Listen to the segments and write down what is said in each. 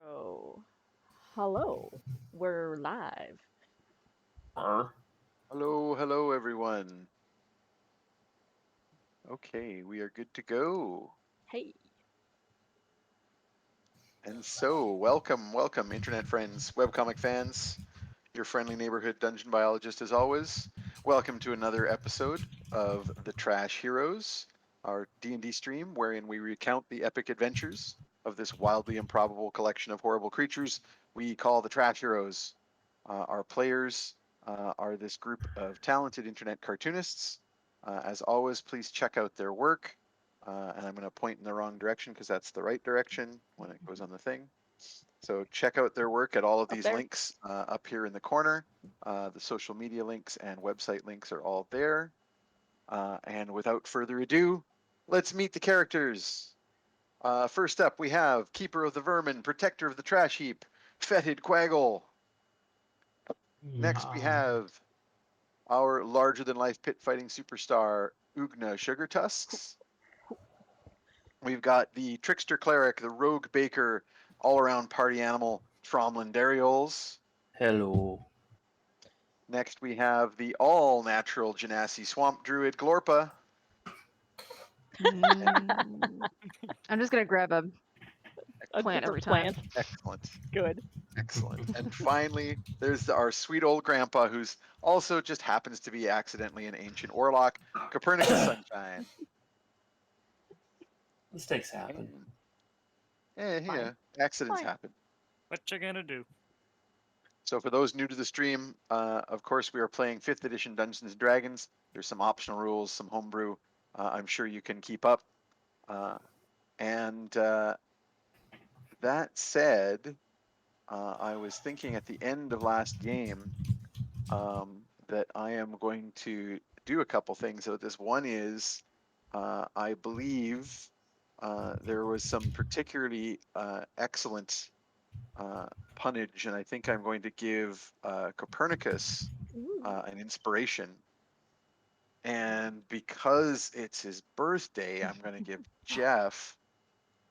Oh, hello. We're live. Hello, hello, everyone. Okay, we are good to go. Hey. And so, welcome, internet friends, webcomic fans, your friendly neighborhood dungeon biologist as always. Welcome to another episode of The Trash Heroes, our D&D stream wherein we recount the epic adventures of this wildly improbable collection of horrible creatures we call the Trash Heroes. Our players are this group of talented internet cartoonists. As always, please check out their work. And I'm going to point in the wrong direction because that's the right direction when it goes on the thing. So check out their work at all of Up these there. links up here in the corner. The social media links and website links are all there. And without further ado, let's meet the characters. First up, we have Keeper of the Vermin, Protector of the Trash Heap, Fettid Quaggle. Next, we have our larger-than-life pit fighting superstar, Ugna Sugar Tusks. We've got the trickster cleric, the rogue baker, all-around party animal, Tromlin Darioles. Hello. Next, we have the all-natural Genasi swamp druid, Glorpa. I'm just gonna grab a A plant every different time. plant. Excellent, Good. excellent. And finally, there's our sweet old grandpa, who's also just happens to be accidentally an ancient warlock, Copernicus Sunshine. Mistakes happen. Yeah, accidents Fine. happen. What you gonna do? So for those new to the stream, of course, we are playing 5th edition Dungeons & Dragons. There's some optional rules, some homebrew. I'm sure you can keep up. And that said, I was thinking at the end of last game that I am going to do a couple things with this. One is, I believe there was some particularly excellent punnage, and I think I'm going to give Copernicus Ooh. an inspiration. And because it's his birthday, I'm going to give Jeff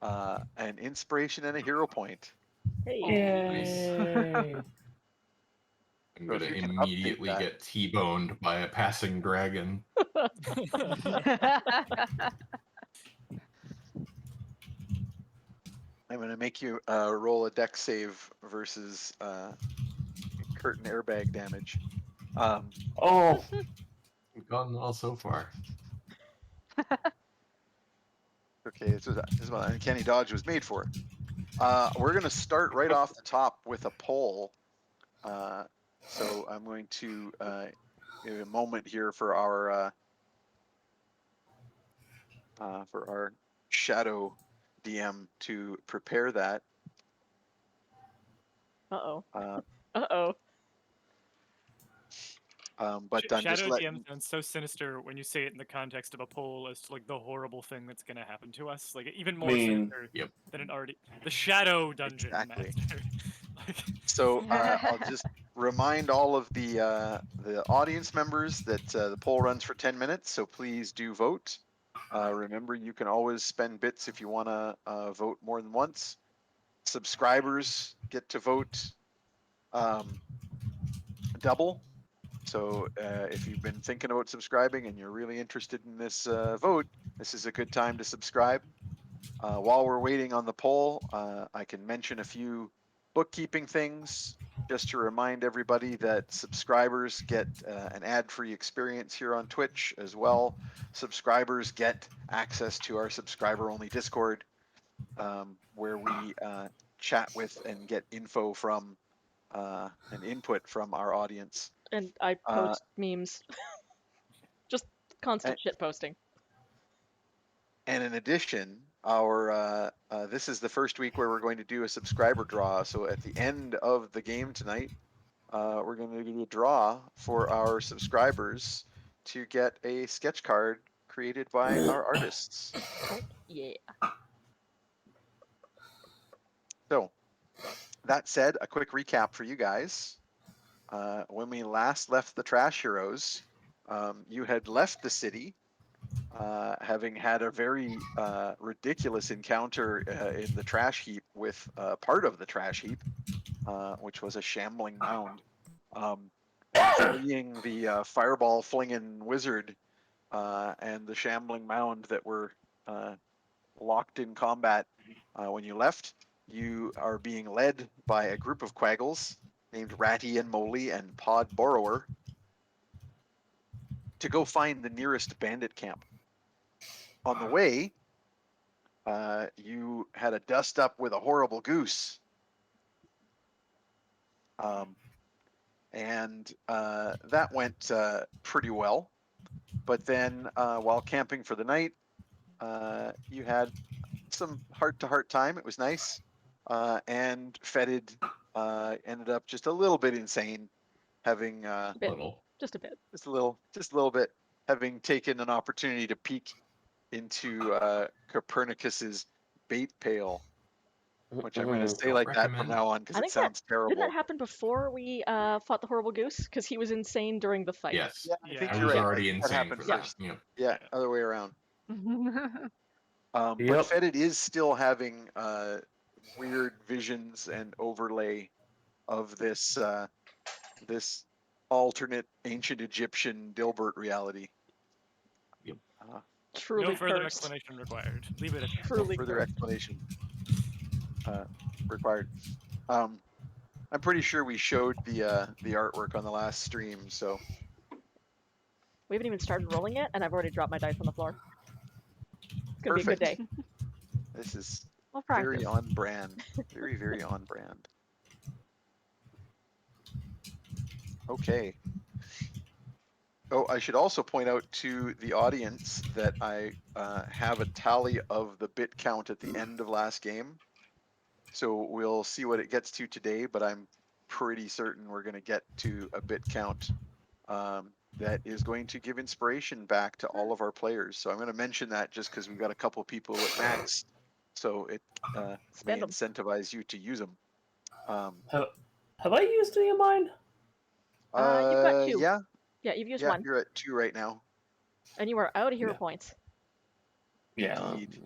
an inspiration and a hero point. Hey. Yay! I'm So if gonna you can update immediately that. get T-boned by a passing dragon. I'm going to make you roll a deck save versus curtain airbag damage. Oh, We've gotten all so far. Okay, this is what Uncanny Dodge was made for. We're going to start right off the top with a poll. So I'm going to give a moment here for our shadow DM to prepare that. Uh-oh. Uh, Uh-oh. but I'm just Shadow letting. DM sounds so sinister when you say it in the context of a poll as to like the horrible thing that's gonna happen to us. Like even more sinister Yep. than it already. The Shadow Dungeon Exactly. Master. Like, So I'll just remind all of the audience members that the poll runs for 10 minutes. So please do vote. Remember, you can always spend bits if you want to vote more than once. Subscribers get to vote double. So if you've been thinking about subscribing and you're really interested in this vote, this is a good time to subscribe. While we're waiting on the poll, I can mention a few bookkeeping things just to remind everybody that subscribers get an ad-free experience here on Twitch as well. Subscribers get access to our subscriber-only Discord, where we chat with and get info from and input from our audience. And I post memes. Just constant shit posting. And in addition, our this is the first week where we're going to do a subscriber draw. So at the end of the game tonight, we're going to do a draw for our subscribers to get a sketch card created by our artists. Yeah. So that said, a quick recap for you guys. When we last left the Trash Heroes, you had left the city having had a very ridiculous encounter in the trash heap with part of the trash heap, which was a shambling mound. Fleeing the fireball flinging wizard and the shambling mound that were locked in combat when you left. You are being led by a group of quaggles named Ratty and Moly and Pod Borrower to go find the nearest bandit camp. On the way, you had a dust up with a horrible goose. And that went pretty well. But then while camping for the night, you had some heart-to-heart time. It was nice. And Fettid ended up just a little bit insane, having Bit. Little. Just a bit. just a little bit, having taken an opportunity to peek into Copernicus's bait pail, which I'm going to say Don't like that from recommend. now on because I it think sounds terrible. Didn't that happen before we fought the horrible goose? Because he was insane during the fight. Yes. Yeah, I Yeah. think I you're was right. already That insane happened for that. first. Yeah. Yeah, other way around. But Yep. Fettid is still having weird visions and overlay of this this alternate ancient Egyptian Dilbert reality. Yep. Truly No further cursed. explanation required. Leave it at that. No Truly further cursed. explanation required. I'm pretty sure we showed the artwork on the last stream, so We haven't even started rolling it, and I've already dropped my dice on the floor. It's gonna be a good perfect. day. This is We'll very practice. on brand. Very, very on brand. Okay. Oh, I should also point out to the audience that I have a tally of the bit count at the end of last game. So we'll see what it gets to today, but I'm pretty certain we're going to get to a bit count that is going to give inspiration back to all of our players. So I'm going to mention that just because we've got a couple people at max, so it may Spend 'em. incentivize you to use them. Have I used any of mine? You've got 2. Yeah, Yeah, you've used yeah, 1, you're at 2 right now. and you are out of hero Yeah. points. Yeah. Indeed.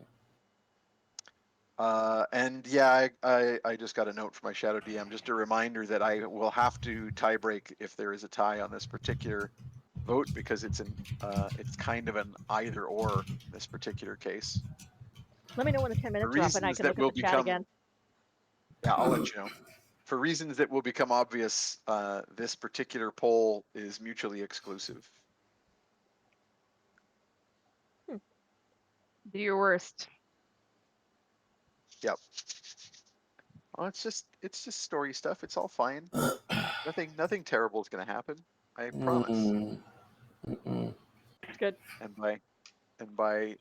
And yeah, I just got a note from my Shadow DM, just a reminder that I will have to tie break if there is a tie on this particular vote because it's kind of an either or in this particular case. Let me know when the 10 minutes are up, and I reasons can that look will at the chat become again. Yeah, I'll let you know. For reasons that will become obvious, this particular poll is mutually exclusive. Do your worst. Yep. Well, it's just story stuff. It's all fine. Nothing terrible is going to happen. I promise. Mm-mm. It's good. And by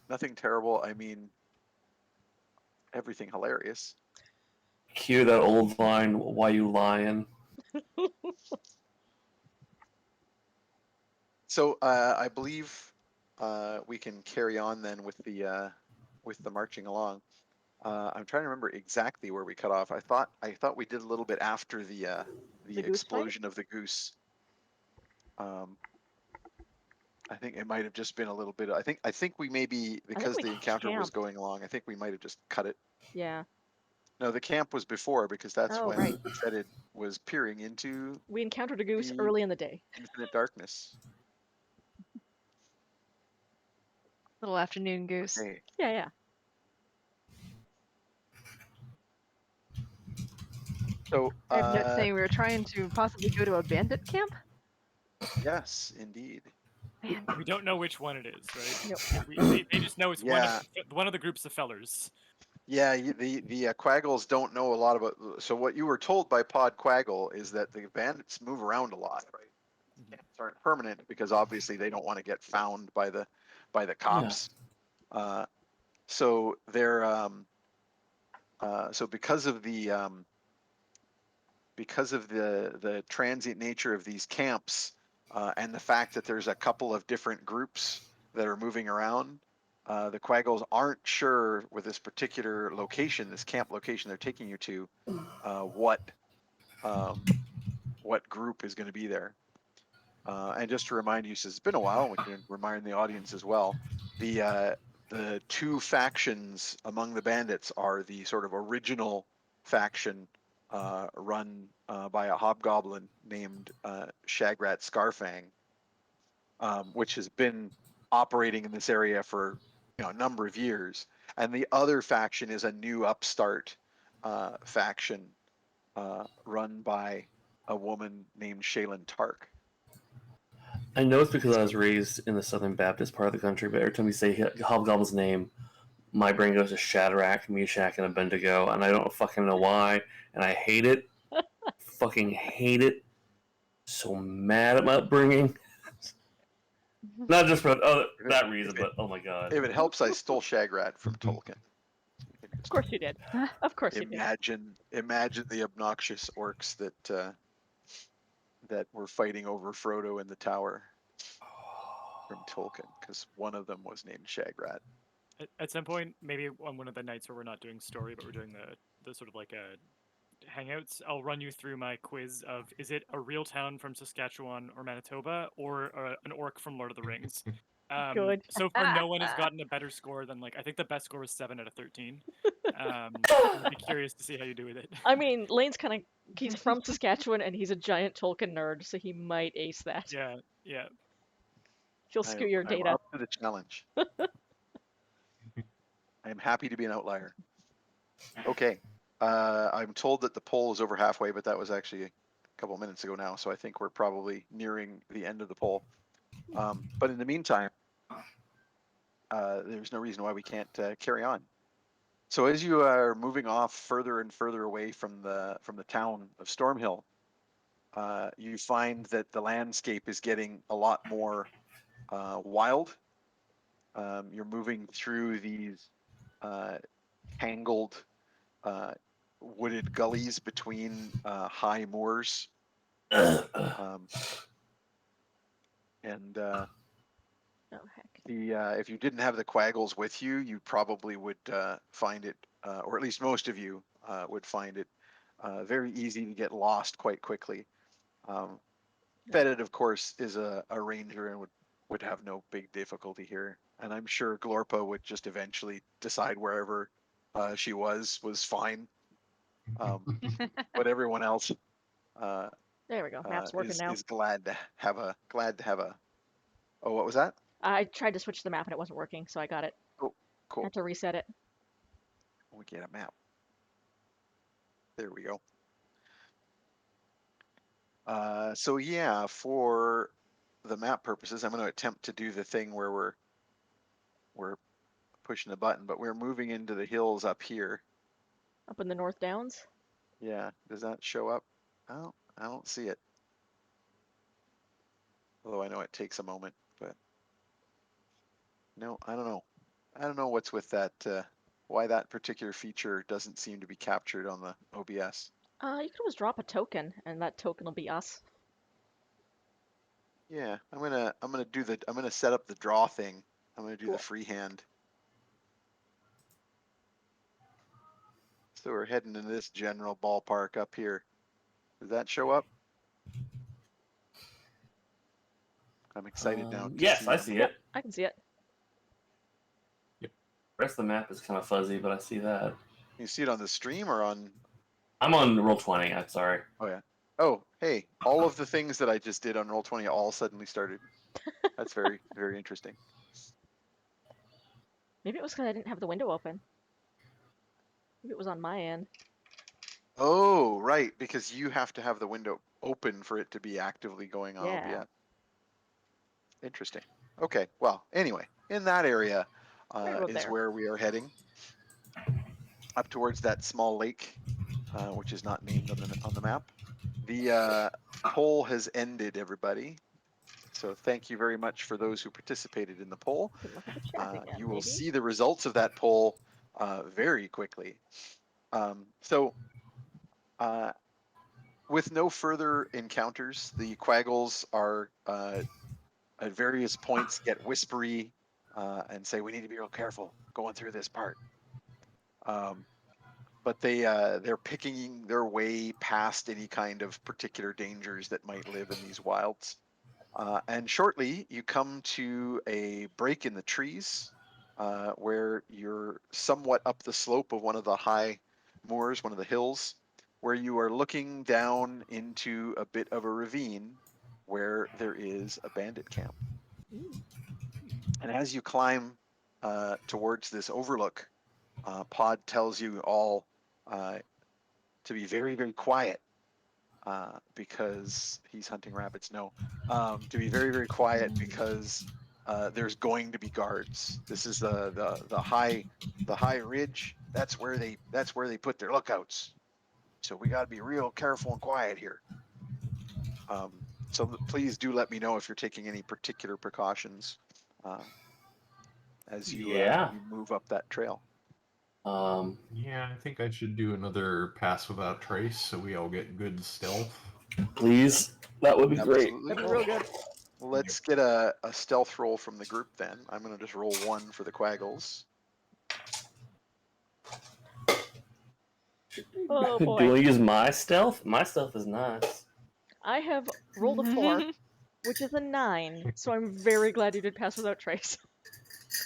nothing terrible, I mean everything hilarious. Cue that old line, "Why you lying?" So I believe we can carry on then with the marching along. I'm trying to remember exactly where we cut off. I thought we did a little bit after the The goose fight? explosion of the goose. I think it might have just been a little bit. I think we maybe because we the encounter was camped. going along. I think we might have just cut it. Yeah. No, the camp was before because that's Oh, when right. Fettid was peering into We encountered a goose the early in the day. infinite darkness. Little afternoon goose. Okay. Yeah, yeah. So I have notes saying we were trying to possibly go to a bandit camp. yes, indeed. Man, We don't know which one it is, right? Nope. They just know it's Yeah. one of the groups of fellers. Yeah, the Quaggles don't know a lot about. So what you were told by Pod Quaggle is that the bandits move around a lot, right? Camps aren't permanent because obviously they don't want to get found by the cops. So they're so because of the transient nature of these camps and the fact that there's a couple of different groups that are moving around. The Quaggles aren't sure with this particular location, this camp location they're taking you to, what group is going to be there. And just to remind you, since it's been a while, we can remind the audience as well. The two factions among the bandits are the sort of original faction run by a hobgoblin named Shagrat Scarfang, which has been operating in this area for a number of years. And the other faction is a new upstart faction run by a woman named Shaylin Tark. I know it's because I was raised in the Southern Baptist part of the country, but every time you say Hobgoblin's name, my brain goes to Shadrach, Meshach, and Abednego, and I don't fucking know why, and I hate it. Fucking hate it. So mad at my upbringing. Not just for that reason, but oh my god. If it helps, I stole Shagrat from Tolkien. Of course you did. Of course you did. Imagine the obnoxious orcs that were fighting over Frodo in the tower from Tolkien, because one of them was named Shagrat. At some point, maybe on one of the nights where we're not doing story, but we're doing the sort of like a hangouts, I'll run you through my quiz of, is it a real town from Saskatchewan or Manitoba, or an orc from Lord of the Rings? Good. So far, no one has gotten a better score than, like, I think the best score was 7 out of 13. I'd be curious to see how you do with it. I mean, Lane's he's from Saskatchewan and he's a giant Tolkien nerd, so he might ace that. Yeah, yeah. He'll skew your I'm data. up to the challenge. I am happy to be an outlier. Okay. I'm told that the poll is over halfway, but that was actually a couple of minutes ago now, so I think we're probably nearing the end of the poll. But in the meantime, there's no reason why we can't carry on. So as you are moving off further and further away from the town of Stormhill, you find that the landscape is getting a lot more wild. You're moving through these tangled wooded gullies between high moors. And Oh heck. if you didn't have the quaggles with you, you probably would find it, or at least most of you would find it very easy to get lost quite quickly. Fettid, of course, is a ranger and would have no big difficulty here. And I'm sure Glorpa would just eventually decide wherever she was fine. But everyone else There we go. Map's working now. is glad to have a Oh, what was that? I tried to switch the map and it wasn't working, so I got it. Oh, cool. Had to reset it. We get a map. There we go. So yeah, for the map purposes, I'm going to attempt to do the thing where we're pushing the button, but we're moving into the hills up here. Up in the North Downs. Yeah, does that show up? Oh, I don't see it. Although I know it takes a moment, but no, I don't know. I don't know what's with that, why that particular feature doesn't seem to be captured on the OBS. You could always drop a token, and that token will be us. Yeah, I'm gonna set up the draw thing. I'm gonna do Cool. the freehand. So we're heading into this general ballpark up here. Does that show up? I'm excited now. Yes, I see it. I can see it. The rest of the map is kind of fuzzy, but I see that. You see it on the stream or on? I'm on Roll20. I'm sorry. Oh yeah. Oh, hey, all of the things that I just did on Roll20 all suddenly started. That's very, very interesting. Maybe it was because I didn't have the window open. Maybe it was on my end. Oh, right, because you have to have the window open for it to be actively going on Yeah. OBS. Interesting. Okay, well, anyway, in that area is there. where we are heading. Up towards that small lake, which is not named on the map. The poll has ended, everybody. So thank you very much for those who participated in the poll. Can look at the chat again, You will maybe. see the results of that poll very quickly. With no further encounters, the quaggles are at various points get whispery and say, we need to be real careful going through this part. But they're picking their way past any kind of particular dangers that might live in these wilds. And shortly, you come to a break in the trees where you're somewhat up the slope of one of the high moors, one of the hills, where you are looking down into a bit of a ravine where there is a bandit camp. And as you climb towards this overlook, Pod tells you all to be very, very quiet because he's hunting rabbits. No, to be very, very quiet because there's going to be guards. This is the high ridge. That's where they put their lookouts. So we got to be real careful and quiet here. So please do let me know if you're taking any particular precautions as you move up that trail. Yeah, I think I should do another pass without trace so we all get good stealth. Please, that would be great. Absolutely. That'd be real good. Let's get a stealth roll from the group then. I'm going to just roll 1 for the Quaggles. Oh Do boy. I use my stealth? My stealth is nice. I have rolled a 4, which is a 9, so I'm very glad you did pass without trace.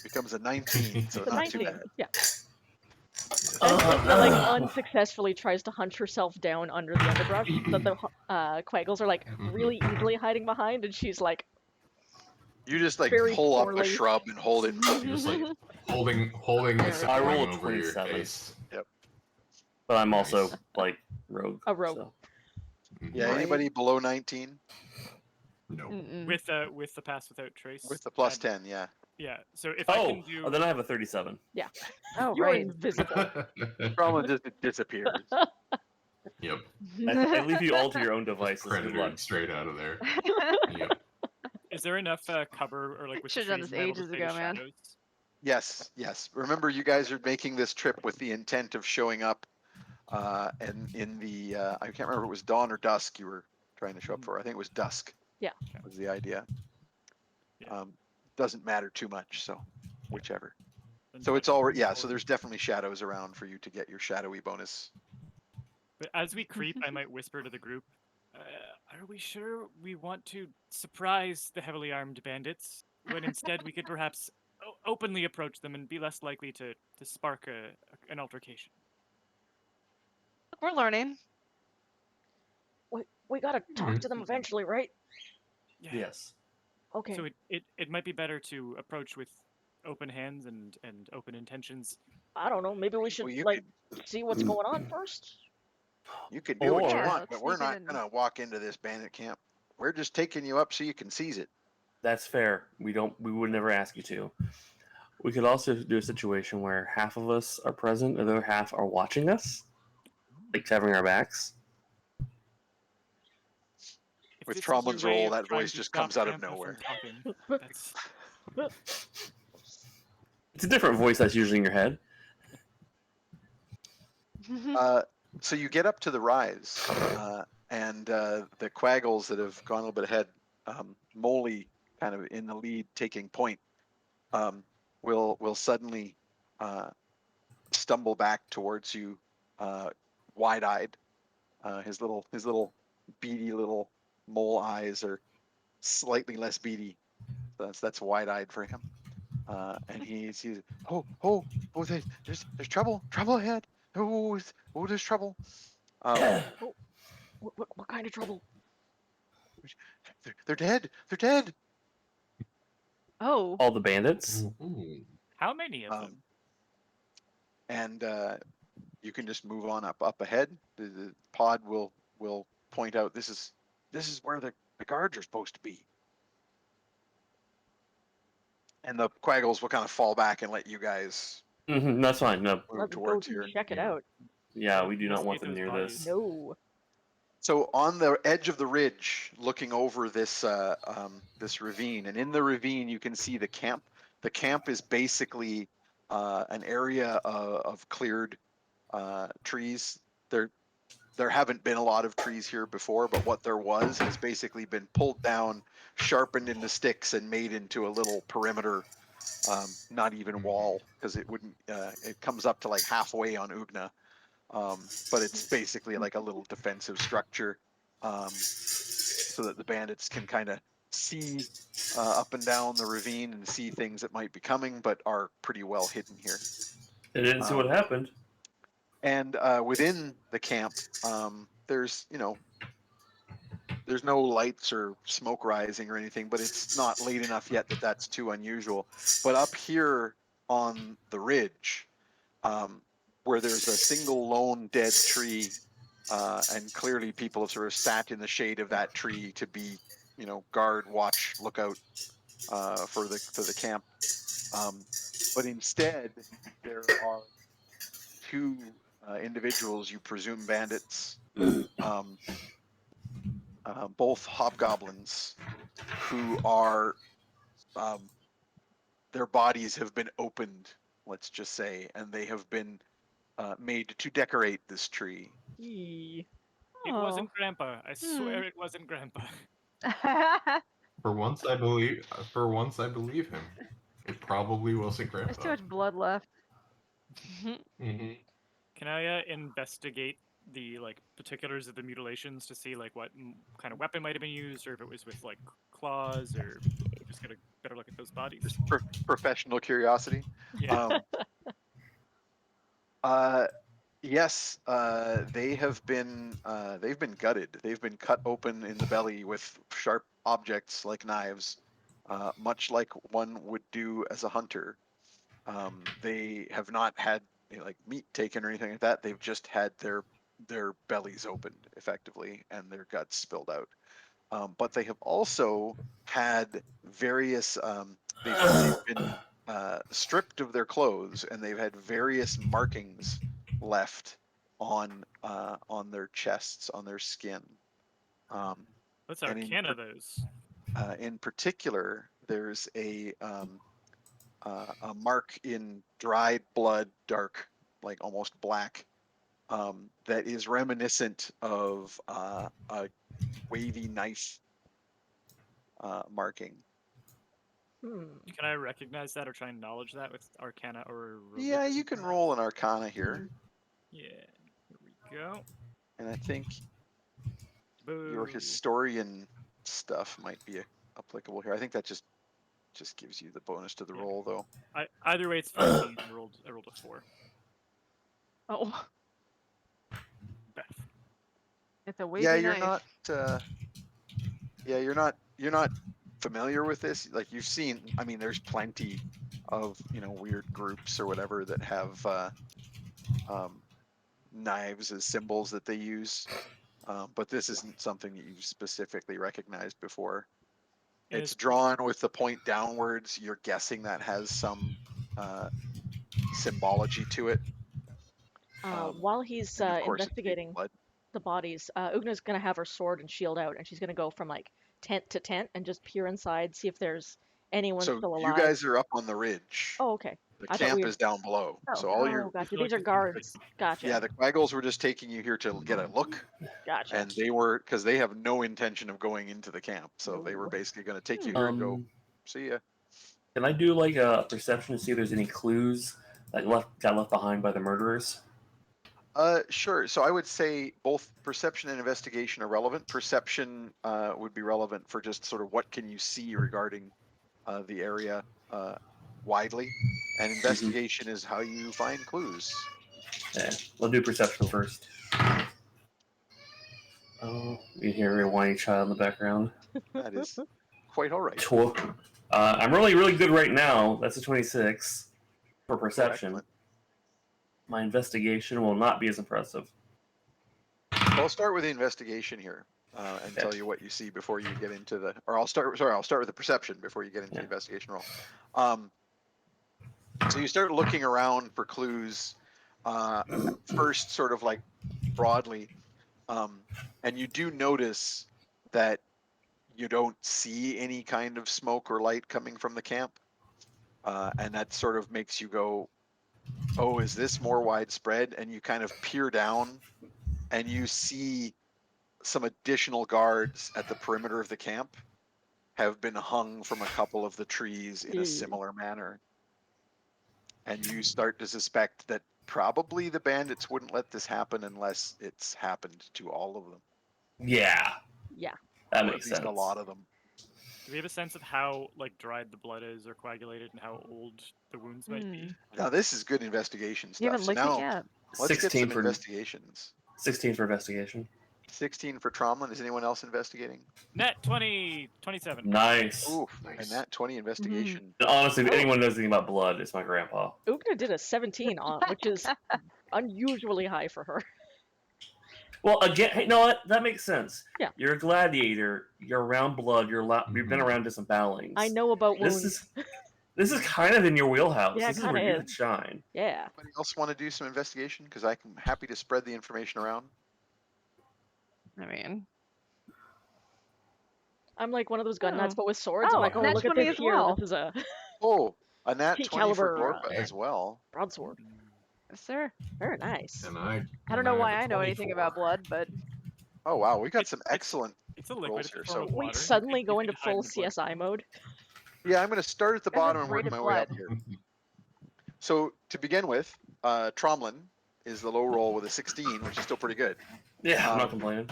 Becomes a 19, so It's a not too 19. bad. Yeah. That like unsuccessfully tries to hunt herself down under the underbrush that the Quaggles are like really easily hiding behind, and she's like, You just like Very pull up a poorly. shrub and hold it. You're just like holding the I sapling rolled over your 27. face. But I'm also Nice. like rogue. A rogue. So. Yeah, Right. anybody below 19 No. With the pass without trace. with the plus add- 10, yeah. Yeah. So if I Oh, can do. then I have a 37. Oh, you're right. invisible. Problem just disappears. Yep. I leave you all to your own Just devices. Good predator luck. straight out of there. Yep. Is there enough cover or like with the Should've done trees this am I able to ages see the ago, man. shadows? Yes. Remember, you guys are making this trip with the intent of showing up and in the, I can't remember if it was dawn or dusk you were trying to show up for. I think it was dusk. Yeah. Was the idea. Yeah. Doesn't matter too much, so whichever. And So I it's can already, move yeah, so forward. there's definitely shadows around for you to get your shadowy bonus. But as we creep, I might whisper to the group, are we sure we want to surprise the heavily armed bandits when instead we could perhaps openly approach them and be less likely to spark an altercation? We're learning. We gotta talk to them eventually, right? Yeah. Yes. Okay. So it might be better to approach with open hands and open intentions. I don't know. Maybe we should Well, you like see what's going on first. You can do what you Or- want, let's but we're sneak not in. gonna walk into this bandit camp. We're just taking you up so you can seize it. That's fair. We would never ask you to. We could also do a situation where half of us are present and the other half are watching us, like covering our backs. If With this is your Tromlin's way roll, of that trying voice to just stop comes out of Grampa from nowhere. talking, that's It's a different voice that's usually in your head. So you get up to the rise, and the Quaggles that have gone a little bit ahead, Moley kind of in the lead, taking point, will suddenly stumble back towards you, wide-eyed. His little beady little mole eyes are slightly less beady. That's wide-eyed for him. And he's there's trouble ahead. There's trouble. What kind of trouble? They're dead. They're dead. Oh, All the bandits. Ooh. how many of them? And you can just move on up ahead. The pod will point out this is where the guards are supposed to be. And the Quaggles will kind of fall back and let you guys That's fine. No, move Let's go towards here. check it yeah. out. yeah, we do not Investigate want them those near bodies. this. No. So on the edge of the ridge, looking over this this ravine, and in the ravine you can see the camp. The camp is basically an area of cleared trees. There haven't been a lot of trees here before, but what there was has basically been pulled down, sharpened into sticks, and made into a little perimeter, not even wall, because it wouldn't. It comes up to like halfway on Ugna. But it's basically like a little defensive structure, so that the bandits can kind of see up and down the ravine and see things that might be coming, but are pretty well hidden here. I didn't see what happened. And within the camp, there's there's no lights or smoke rising or anything, but it's not late enough yet that that's too unusual. But up here on the ridge, where there's a single lone dead tree, and clearly people have sort of sat in the shade of that tree to be, guard, watch, look out for the camp. But instead, there are two individuals, you presume bandits, both hobgoblins, who are their bodies have been opened, let's just say, and they have been made to decorate this tree. Yee. It Oh. wasn't Grandpa. I swear it wasn't Grandpa. For once, I believe. For once, I believe him. It probably wasn't There's too Grandpa. much blood left. Mm-hmm. Can I investigate the particulars of the mutilations to see what kind of weapon might have been used, or if it was with claws, or just get a better look at those bodies? Just professional curiosity. Yeah. Yes, they've been gutted. They've been cut open in the belly with sharp objects like knives, much like one would do as a hunter. They have not had meat taken or anything like that. They've just had their bellies opened effectively and their guts spilled out. But they have also had various. They've been stripped of their clothes, and they've had various markings left on their chests, on their skin. Let's and arcana those. In particular, there's a mark in dried blood, dark, almost black, that is reminiscent of a wavy knife marking. Can I recognize that or try and knowledge that with arcana or Yeah, religion, you can perhaps? roll an arcana here. Yeah, here we go. And I think your Boo. historian stuff might be applicable here. I think that just gives you the bonus to the roll, though. Either way, it's 15. I rolled a 4. Oh. Beth. It's a wavy Yeah, you're knife. not. You're not familiar with this. You've seen. I mean, there's plenty of weird groups or whatever that have knives as symbols that they use. But this isn't something that you've specifically recognized before. It's drawn with the point downwards. You're guessing that has some symbology to it. While he's And of course it's investigating blood. the bodies, Ugna's gonna have her sword and shield out, and she's gonna go from tent to tent and just peer inside, see if there's anyone So still alive. you guys are up on the ridge. Oh, okay. The I thought camp we were- is down below. Oh, So all your gotcha. Would you These like are to guards. Gotcha. the Quaggles were just taking you here to get a look, Gotcha. and they were because they have no intention of going into the camp. So they were basically going to take you here and go. See ya. Can I do a perception to see if there's any clues got left behind by the murderers? Sure. So I would say both perception and investigation are relevant. Perception would be relevant for just sort of what can you see regarding the area widely, and investigation is how you find clues. Yeah, we'll do perception first. Oh, you hear a whiny child in the background. That is quite all right. I'm really good right now. That's a 26 for perception. Excellent. My investigation will not be as impressive. Well, I'll start with the investigation here and tell you what you see before you get into the. Or I'll start with the perception before you get into the investigation roll. So you start looking around for clues. First, sort of broadly, and you do notice that you don't see any kind of smoke or light coming from the camp, and that sort of makes you go, oh, is this more widespread? And you kind of peer down and you see some additional guards at the perimeter of the camp have been hung from a couple of the trees in a similar manner. And you start to suspect that probably the bandits wouldn't let this happen unless it's happened to all of them. Yeah. Yeah. That Or makes at least sense. a lot of them. Do we have a sense of how like dried the blood is or coagulated and how old the wounds might be? Now this is good investigation You stuff. haven't So licked it now yet. let's get 16 some for investigations. 16 for investigation. 16 for Tromlin. Is anyone else investigating? Net 20, 27. Nice. Oof, and that 20 investigation. And honestly, if Oh. anyone knows anything about blood, it's my grandpa. Ugna did a 17 on, which is unusually high for her. Well, again, hey, you know what? That makes sense. Yeah. You're a gladiator. You're around blood. You've been around disembowelings. I know about wounds. This is kind of in your wheelhouse. Yeah, it this is where kinda you is. could shine. Yeah. Anybody else want to do some investigation? Because I'm happy to spread the information around. I mean, I'm like one of those gun nuts, Oh. but with swords. I'm Oh, like, oh, nat look at 20 this as here. well. This is a Oh, a nat Peak 20 for caliber, Glorpa as well. broadsword. Yes, sir. Very nice. And I don't know have why a I know anything about 24. blood, but Oh wow, we got It's- some it's- excellent It's a liquid. rolls It's a here. form So of water. We suddenly You go can into hide in full the blood. CSI mode. yeah, I'm going to start at the Guys have bottom and work braided my way up blood. here. So to begin with, Tromlin is the low roll with a 16, which is still pretty good. Yeah, I'm Um, not complaining.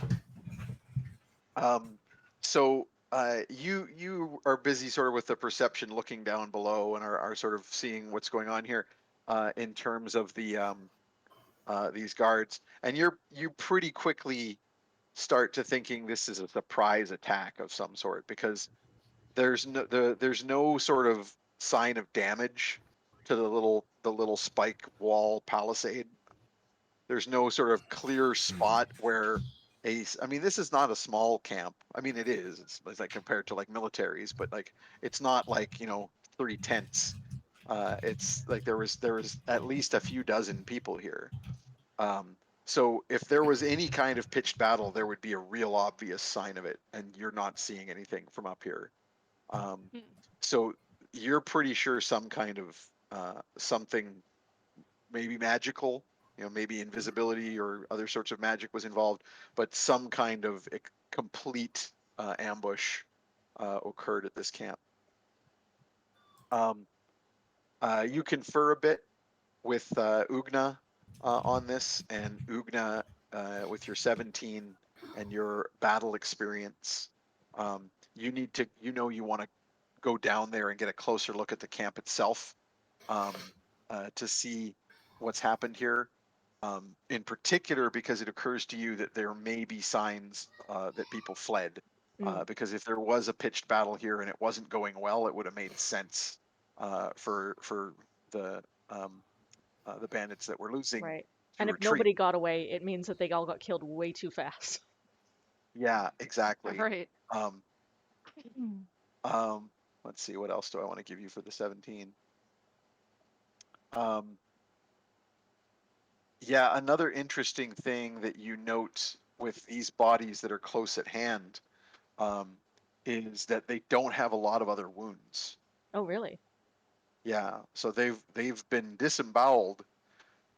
So you are busy sort of with the perception, looking down below, and are sort of seeing what's going on here in terms of the these guards, and you pretty quickly start to thinking this is a surprise attack of some sort, because there's no sort of sign of damage to the little spike wall palisade. There's no sort of clear spot where I mean, this is not a small camp. I mean, it is. It's like compared to like militaries, but like it's not like 3 tents. It's like there was at least a few dozen people here. So if there was any kind of pitched battle, there would be a real obvious sign of it, and you're not seeing anything from up here. So you're pretty sure some kind of something, maybe magical, maybe invisibility or other sorts of magic was involved, but some kind of complete ambush occurred at this camp. You confer a bit with Ugna on this, and Ugna, with your 17 and your battle experience, you need to, you want to go down there and get a closer look at the camp itself to see what's happened here. In particular, because it occurs to you that there may be signs that people fled. Because if there was a pitched battle here and it wasn't going well, it would have made sense for the bandits that were losing Right. to And if retreat. nobody got away, it means that they all got killed way too fast. Yeah, exactly. Right. Let's see, what else do I want to give you for the 17? Yeah, another interesting thing that you note with these bodies that are close at hand is that they don't have a lot of other wounds. Oh, really? Yeah, so they've been disemboweled,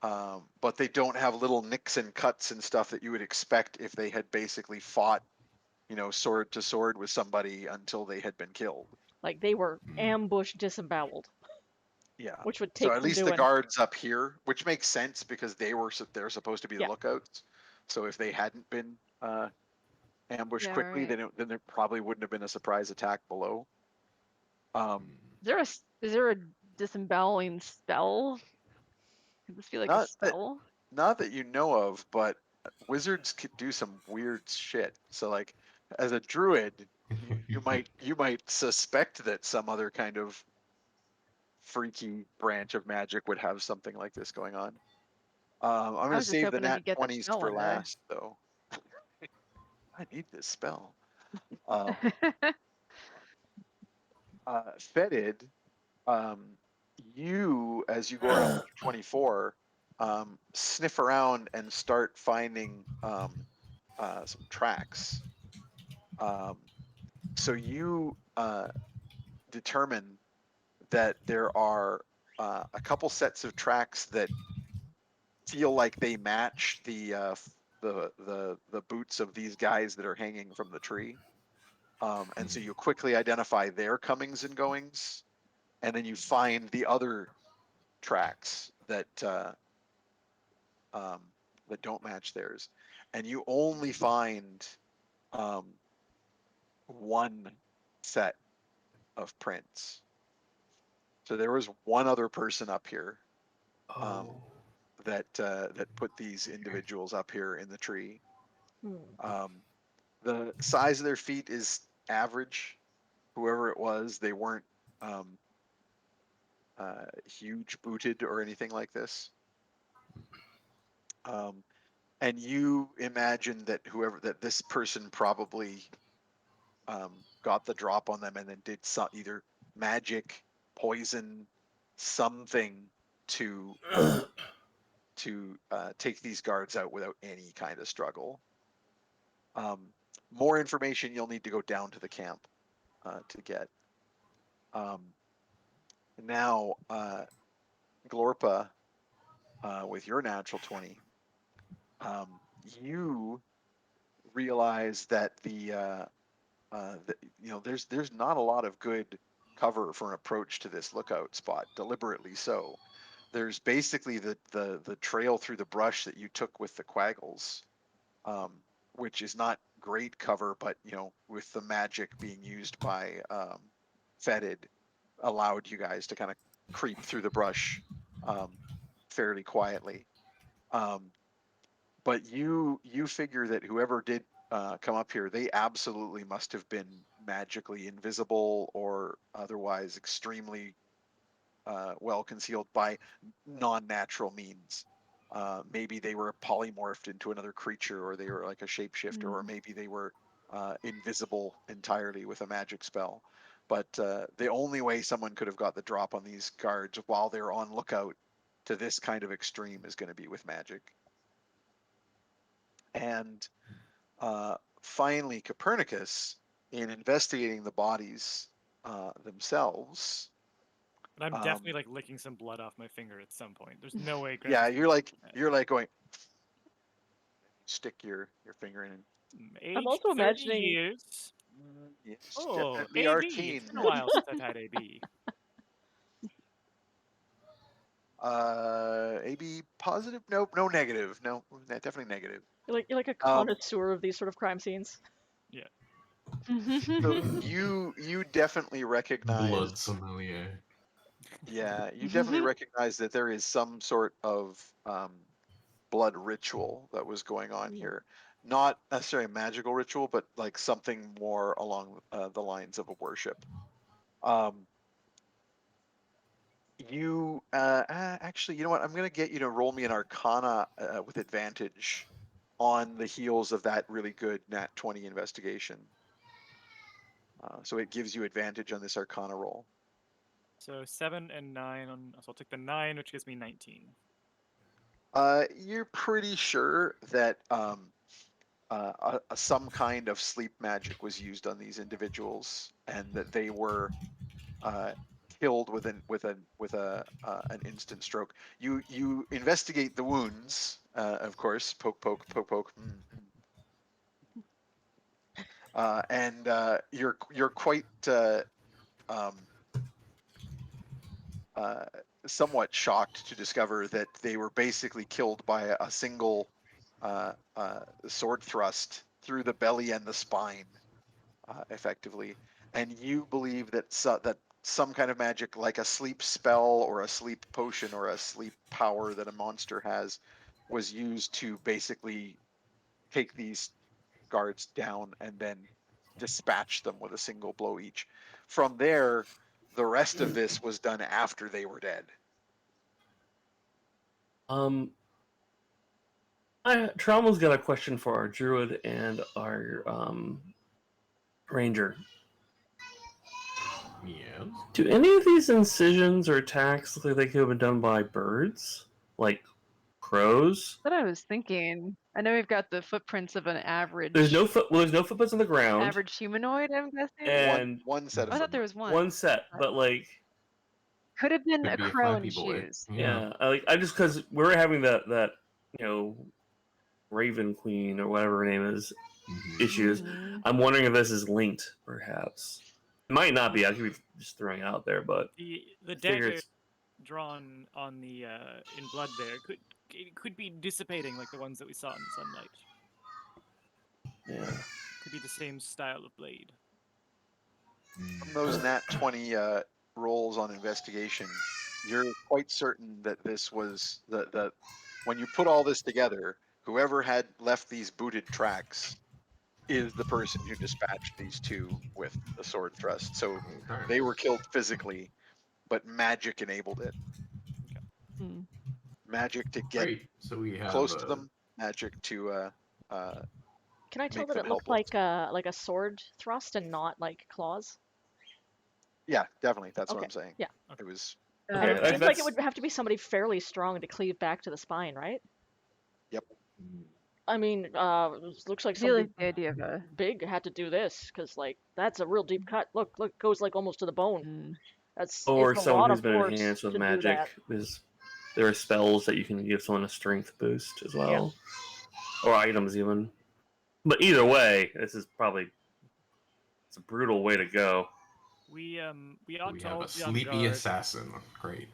but they don't have little nicks and cuts and stuff that you would expect if they had basically fought, sword to sword with somebody until they had been killed. Like they were ambushed, disemboweled. Yeah. Which would So take at some least the doing. guards up here, which makes sense because they're supposed to be the Yeah. lookouts. So if they hadn't been ambushed Yeah, quickly, right. then there probably wouldn't have been a surprise attack below. Is there a disemboweling spell? Could this be like a Not that spell? not that you know of, but wizards could do some weird shit. So like as a druid, you might suspect that some other kind of freaky branch of magic would have something like this going on. I'm going to was just save the hoping I nat could get that 20s spell for one day. last, though. I need this spell. Fettid, you, as you go around 24, sniff around and start finding some tracks. So you determine that there are a couple sets of tracks that feel like they match the boots of these guys that are hanging from the tree. And so you quickly identify their comings and goings, and then you find the other tracks that don't match theirs, and you only find one set of prints. So there was one other person up here Oh. that put these individuals up here in the tree. Hmm. The size of their feet is average. Whoever it was, they weren't huge booted or anything like this. And you imagine that this person probably got the drop on them and then did either magic, poison, something to take these guards out without any kind of struggle. More information you'll need to go down to the camp to get. Now, Glorpa, with your natural 20, you realize that there's not a lot of good cover for an approach to this lookout spot, deliberately so. There's basically the trail through the brush that you took with the quaggles, which is not great cover, but with the magic being used by Fettid, allowed you guys to kind of creep through the brush fairly quietly. But you figure that whoever did come up here, they absolutely must have been magically invisible or otherwise extremely well concealed by non-natural means. Maybe they were polymorphed into another creature, or they were like a shapeshifter, or maybe they were invisible entirely with a magic spell. But the only way someone could have got the drop on these guards while they're on lookout to this kind of extreme is going to be with magic. And finally, Copernicus, in investigating the bodies themselves. But I'm definitely like licking some blood off my finger at some point. There's no way. Yeah, you're like going. Stick your finger in. Age I'm also 30 imagining. years. It's Oh, definitely AB. arcane. It's been a while since I've had AB. AB positive? Nope, no negative. No, definitely negative. You're like a connoisseur of these sort of crime scenes. Yeah. So you definitely recognize. Blood sommelier. Yeah, you definitely recognize that there is some sort of blood ritual that was going on here. Not necessarily a magical ritual, but like something more along the lines of a worship. You actually, you know what? I'm going to get you to roll me an Arcana with advantage on the heels of that really good Nat 20 investigation. So it gives you advantage on this Arcana roll. So 7 and 9 on. So I'll take the 9, which gives me 19. You're pretty sure that some kind of sleep magic was used on these individuals, and that they were killed with an instant stroke. You investigate the wounds, of course. Poke, poke, poke, poke. And you're quite somewhat shocked to discover that they were basically killed by a single sword thrust through the belly and the spine, effectively. And you believe that that some kind of magic, like a sleep spell or a sleep potion or a sleep power that a monster has, was used to basically take these guards down and then dispatch them with a single blow each. From there, the rest of this was done after they were dead. Trauma's got a question for our druid and our ranger. Yes. Do any of these incisions or attacks look like they could have been done by birds, like crows? What I was thinking. I know we've got the footprints of an average. There's no footprints on the ground. Average humanoid, I'm guessing. And one set of I thought there was one. One set, but like could have been Could a be a crow in flappy boy. shoes. yeah, I just because we're having that Raven Queen or whatever her name is issues. Mhm. I'm wondering if this is linked, perhaps. It might not be. I could be just throwing it out there, but The I figure dagger it's drawn on the in blood there could be dissipating like the ones that we saw in sunlight. yeah. Could be the same style of blade. From those nat 20 rolls on investigation, you're quite certain that this was the when you put all this together, whoever had left these booted tracks is the person who dispatched these two with a sword thrust. So Okay. they were killed physically, but magic enabled it. Hmm. Magic to get Great. So we have close to them, magic to Can I tell make that them it looked helpless. like a sword thrust and not like claws? Yeah, definitely. That's what Okay, I'm saying. yeah. It was. And Okay, it seems like it that's- would have to be somebody fairly strong to cleave back to the spine, right? I mean, looks like I do somebody like the idea of a. big had to do this because like that's a real deep cut. Look, goes like almost to the bone. Mm. That's Or it's a someone lot who's of been force enhanced with to do magic. that. There are spells that you can give someone a strength boost as well, or items even. But either way, this is probably it's a brutal way to go. We ought we to have all a be on sleepy guard assassin. Great.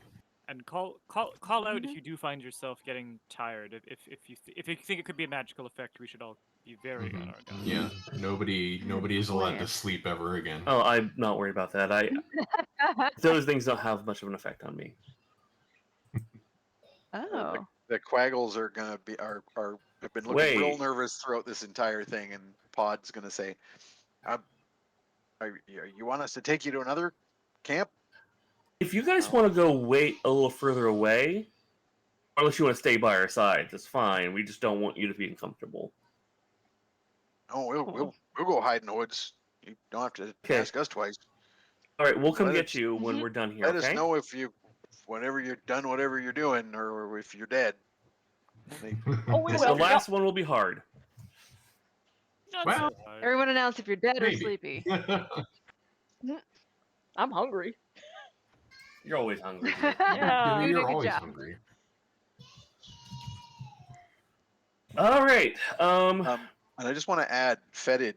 and call out if you do find yourself getting tired. If you think it could be a magical effect, we should all be very on our guard. Yeah. Nobody is allowed to Point. sleep ever again. Oh, I'm not worried about that. Those things don't have much of an effect on me. Oh. The Quaggles are gonna be have been looking real Wait. nervous throughout this entire thing, and Pod's gonna say, "You want us to take you to another camp?" If you guys Oh. want to go wait a little further away, or unless you want to stay by our side, that's fine. We just don't want you to be uncomfortable. No, we'll go hide in the woods. You don't have to Okay. ask us twice. All right, we'll come Let get us- you when we're done here. Let Okay. us know whenever you're done, whatever you're doing, or if you're dead. Oh, we The will. last one will be hard. Not Well, so hard. Everyone announce if you're dead or Maybe. sleepy. I'm hungry. You're always hungry. Yeah. You did a You're good always job. hungry. All right. And I just want to add, Fettid.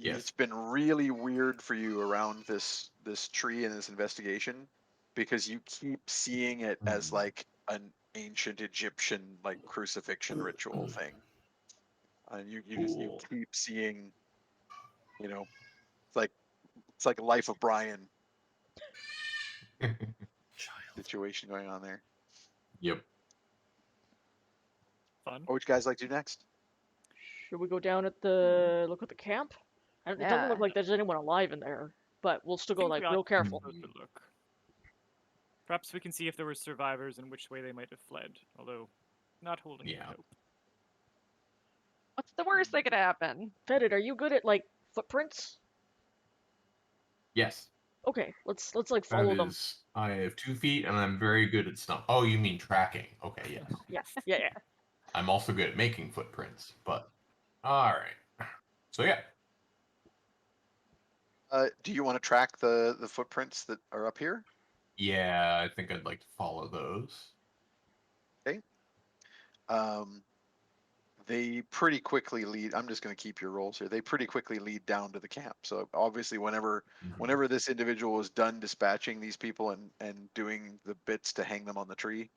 Yes. It's been really weird for you around this tree and this investigation because you keep seeing it as like an ancient Egyptian like crucifixion ritual thing, and you Cool. keep seeing, it's like a Life of Brian situation going on there. Yep. Fun. What would you guys like to do next? Should we go down at look at the camp? It doesn't Yeah. look like there's anyone alive in there, but we'll still go Think like we ought real to careful. take a closer look. Perhaps we can see if there were survivors and which way they might have fled. Although, not holding Yeah. out hope. What's the worst that could happen? Fettid, are you good at like footprints? Yes. Okay, let's like That follow them. is. I have 2 feet, and I'm very good at stuff. Oh, you mean tracking? Okay, yes. Yeah. I'm also good at making footprints, but all right. So yeah. Do you want to track the footprints that are up here? Yeah, I think I'd like to follow those. Okay. They pretty quickly lead. I'm just going to keep your rolls here. They pretty quickly lead down to the camp. So obviously, whenever this individual was done dispatching these people and doing the bits to hang them on the tree,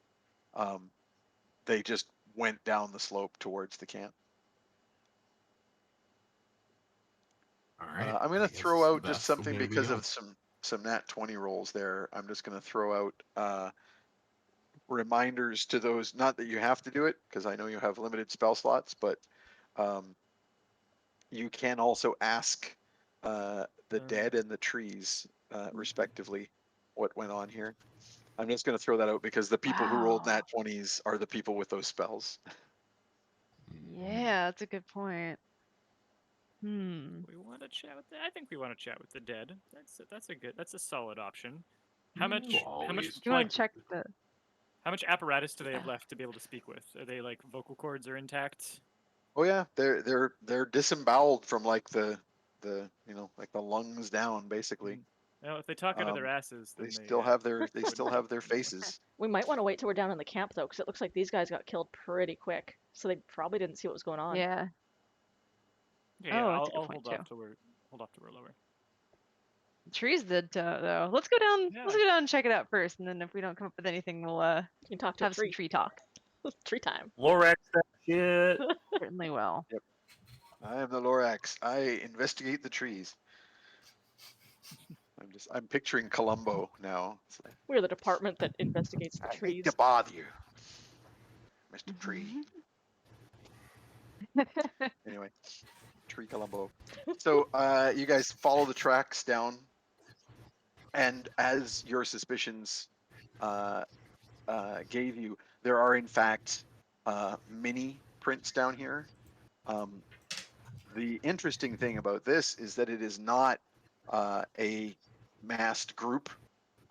they just went down the slope towards the camp. All right. I'm going I to guess throw out just that's the something way we because go. of some nat 20 rolls there. I'm just going to throw out reminders to those. Not that you have to do it because I know you have limited spell slots, but you can also ask the dead and the trees, respectively, what went on here. I'm just going to throw that out because the people who rolled Wow. nat 20s are the people with those spells. Yeah, that's a good point. We want to chat with I think we want to chat with the dead. That's a solid option. How much Well, always. Do you want to check the? how much apparatus do they have left to be able to speak with? Are they like vocal cords are intact? Oh yeah, they're disemboweled from like the like the lungs down basically. Well, if they talk out of their asses, then They still have their faces. We might want to wait till we're down in the camp though, because it looks like these guys got killed pretty quick, so they probably didn't see what was going on. Yeah. Yeah, Oh, that's a good I'll point, hold off till we're lower. The trees did though. Let's go down. Yeah. Let's go down and check it out first, and then if we don't come up with anything, we'll You can talk to have a tree. some tree talk. Tree time. Lorax that shit. Certainly will. I am the Lorax. I investigate the trees. I'm picturing Columbo now. It's like, We're the department that investigates the I hate trees. to bother you, Mr. Tree. Anyway, Tree Columbo. So you guys follow the tracks down, and as your suspicions gave you, there are in fact mini prints down here. The interesting thing about this is that it is not a massed group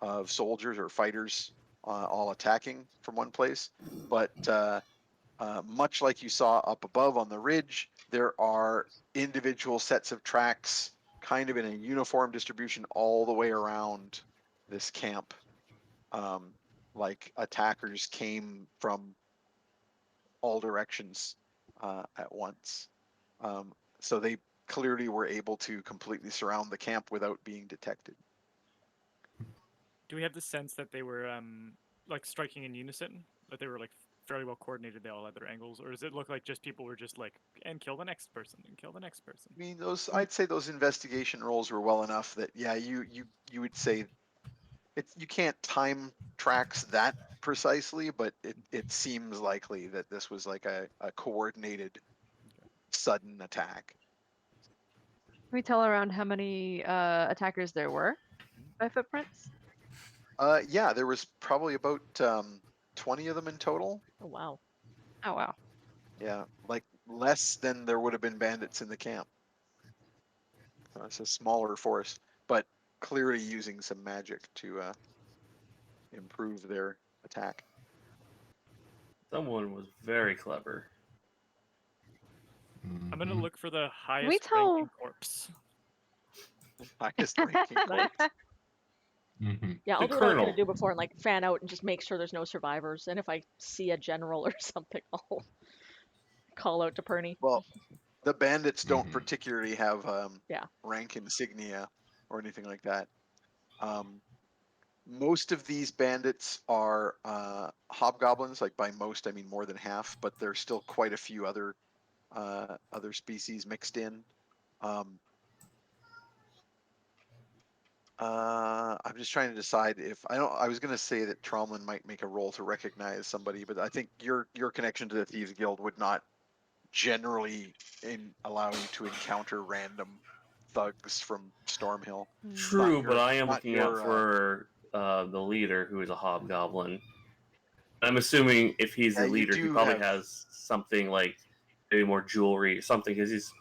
of soldiers or fighters all attacking from one place, but much like you saw up above on the ridge, there are individual sets of tracks kind of in a uniform distribution all the way around this camp. Like attackers came from all directions at once. So they clearly were able to completely surround the camp without being detected. Do we have the sense that they were like striking in unison? That they were like fairly well coordinated, they all had their angles, or does it look like just people were just like, and kill the next person, and kill the next person? I mean, I'd say those investigation rolls were well enough that yeah, you would say you can't time tracks that precisely, but it seems likely that this was like a coordinated sudden attack. Can we tell around how many attackers there were by footprints? Yeah, there was probably about 20 of them in total. Oh wow. Oh wow. Yeah, like less than there would have been bandits in the camp. It's a smaller force, but clearly using some magic to improve their attack. Someone was very clever. I'm gonna look for the highest we tell- ranking corpse. Highest ranking corpse. Yeah, I'll The do what I was gonna colonel. do before and like fan out and just make sure there's no survivors. And if I see a general or something, I'll call out to Pernie. Well, the bandits don't particularly have Yeah. rank insignia or anything like that. Most of these bandits are hobgoblins. Like by most, I mean more than half, but there's still quite a few other species mixed in. I'm just trying to decide if I was going to say that Tromlin might make a roll to recognize somebody, but I think your connection to the Thieves Guild would not generally allow you to encounter random thugs from Stormhill. True, but I am not looking your, out for the leader, who is a hobgoblin. I'm assuming if he's Yeah, the you leader, he do probably have- has something like maybe more jewelry or something, because he's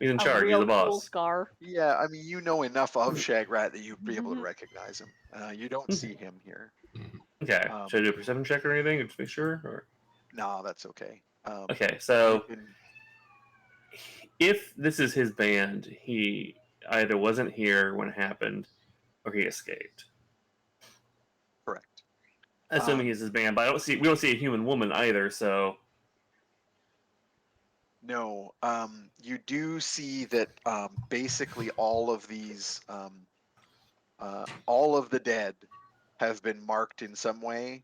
in A charge. He's real the cool boss. scar. Yeah, I mean, you know enough of Shagrat that you'd be able to recognize him. You don't see him here. Okay. Should I do a perception check or anything, or just make sure? Or No, that's okay. okay, so you can- if this is his band, he either wasn't here when it happened, or he escaped. correct. Assuming he's his band, but we don't see a human woman either. So No, you do see that basically all of these, all of the dead have been marked in some way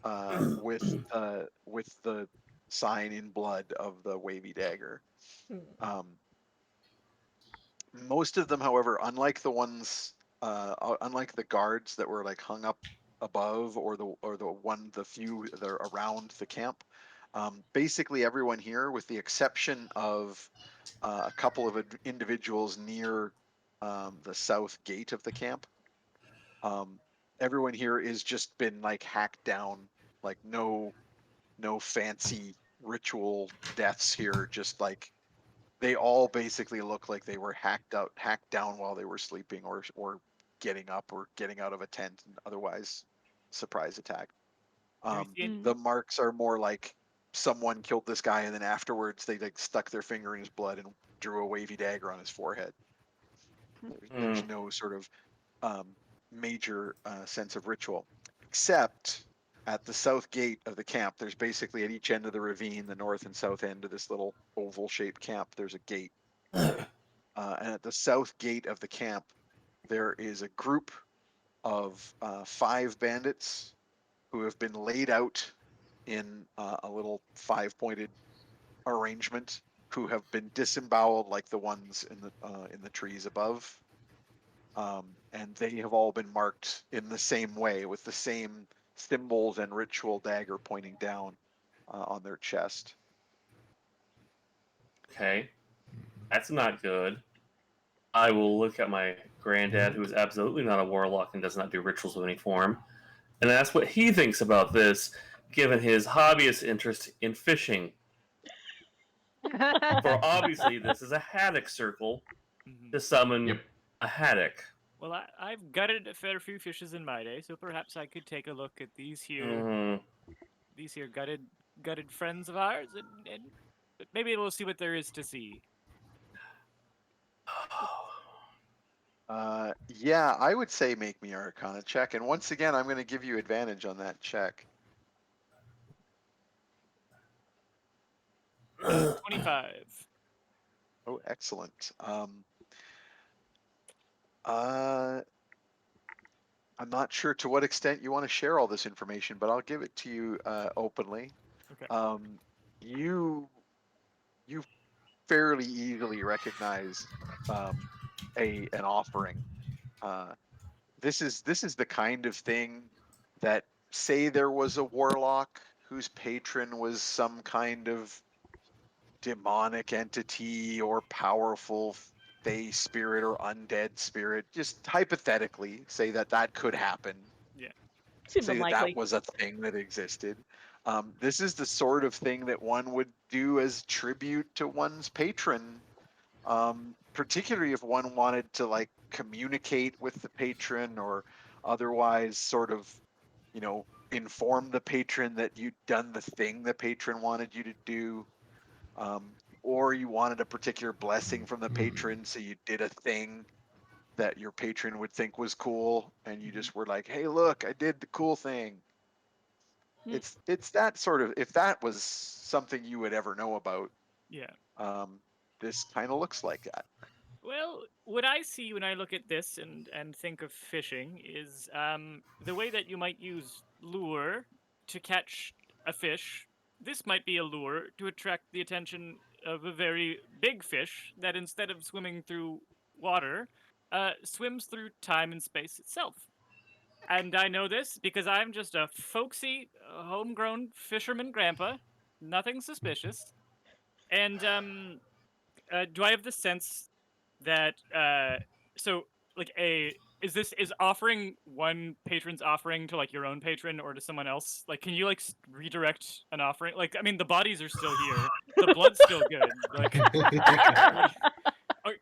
with the sign in blood of the wavy dagger. Most of them, however, unlike the ones, unlike the guards that were like hung up above, or the few that are around the camp, basically everyone here, with the exception of a couple of individuals near the south gate of the camp, everyone here is just been like hacked down. Like no fancy ritual deaths here. Just like they all basically look like they were hacked down while they were sleeping, or getting up, or getting out of a tent, and otherwise surprise attack. The marks are more like someone killed this guy, and then afterwards they like stuck their finger in his blood and drew a wavy dagger on his forehead. There's no sort of major sense of ritual, except at the south gate of the camp. There's basically at each end of the ravine, the north and south end of this little oval-shaped camp, there's a gate. And at the south gate of the camp, there is a group of 5 bandits who have been laid out in a little 5-pointed arrangement, who have been disemboweled like the ones in the trees above. and they have all been marked in the same way with the same symbols and ritual dagger pointing down on their chest. Okay, that's not good. I will look at my granddad, who is absolutely not a warlock and does not do rituals of any form, and ask what he thinks about this, given his hobbyist interest in fishing. For obviously, this is a haddock circle to summon Yep. a haddock. Well, I've gutted a fair few fishes in my day, so perhaps I could take a look at these here Mhm. gutted friends of ours, and maybe we'll see what there is to see. Yeah, I would say make me an Arcana check, and once again, I'm going to give you advantage on that check. 25. Oh, excellent. I'm not sure to what extent you want to share all this information, but I'll give it to you openly. Okay. You fairly easily recognize an offering. This is the kind of thing that, say there was a warlock whose patron was some kind of demonic entity or powerful fey spirit or undead spirit, just hypothetically say that could happen. Yeah. Seems Say that unlikely. was a thing that existed. This is the sort of thing that one would do as tribute to one's patron, particularly if one wanted to like communicate with the patron or otherwise sort of, inform the patron that you'd done the thing the patron wanted you to do. Or you wanted a particular blessing from the patron, so you did a thing that your patron would think was cool, and you just were like, "Hey, look, I did the cool thing." Hmm. It's that sort of, if that was something you would ever know about, Yeah. this kind of looks like that. Well, what I see when I look at this and think of fishing is the way that you might use lure to catch a fish. This might be a lure to attract the attention of a very big fish that instead of swimming through water, swims through time and space itself. And I know this because I'm just a folksy, homegrown fisherman grandpa. Nothing suspicious. And do I have the sense that so like a is offering one patron's offering to like your own patron or to someone else, like can you like redirect an offering? Like I mean the bodies are still here, the blood's still good, like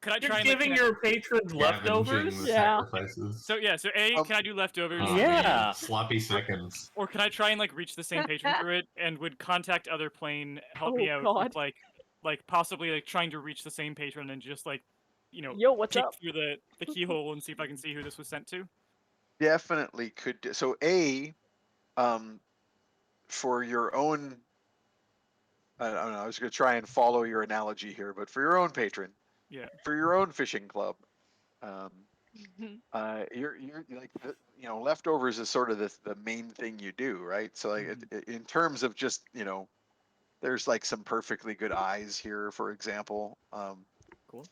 could I You're try and like giving connect... your patrons Scavenging leftovers? the Yeah. sacrifices. So yeah, so A, Um, can I do leftovers? Yeah. Sloppy seconds. Or could I try and like reach the same patron through it, and would contact other plane help Oh me out God. with like possibly like trying to reach the same patron and just like Yo, what's peek up? through the keyhole and see if I can see who this was sent to. Definitely could do. So for your own, I don't know, I was going to try and follow your analogy here, but for your own patron, Yeah. for your own fishing club, um, Mhm. you're like, leftovers is sort of the main thing you do, right? So like in terms of just, there's like some perfectly good eyes here, for example. Cool.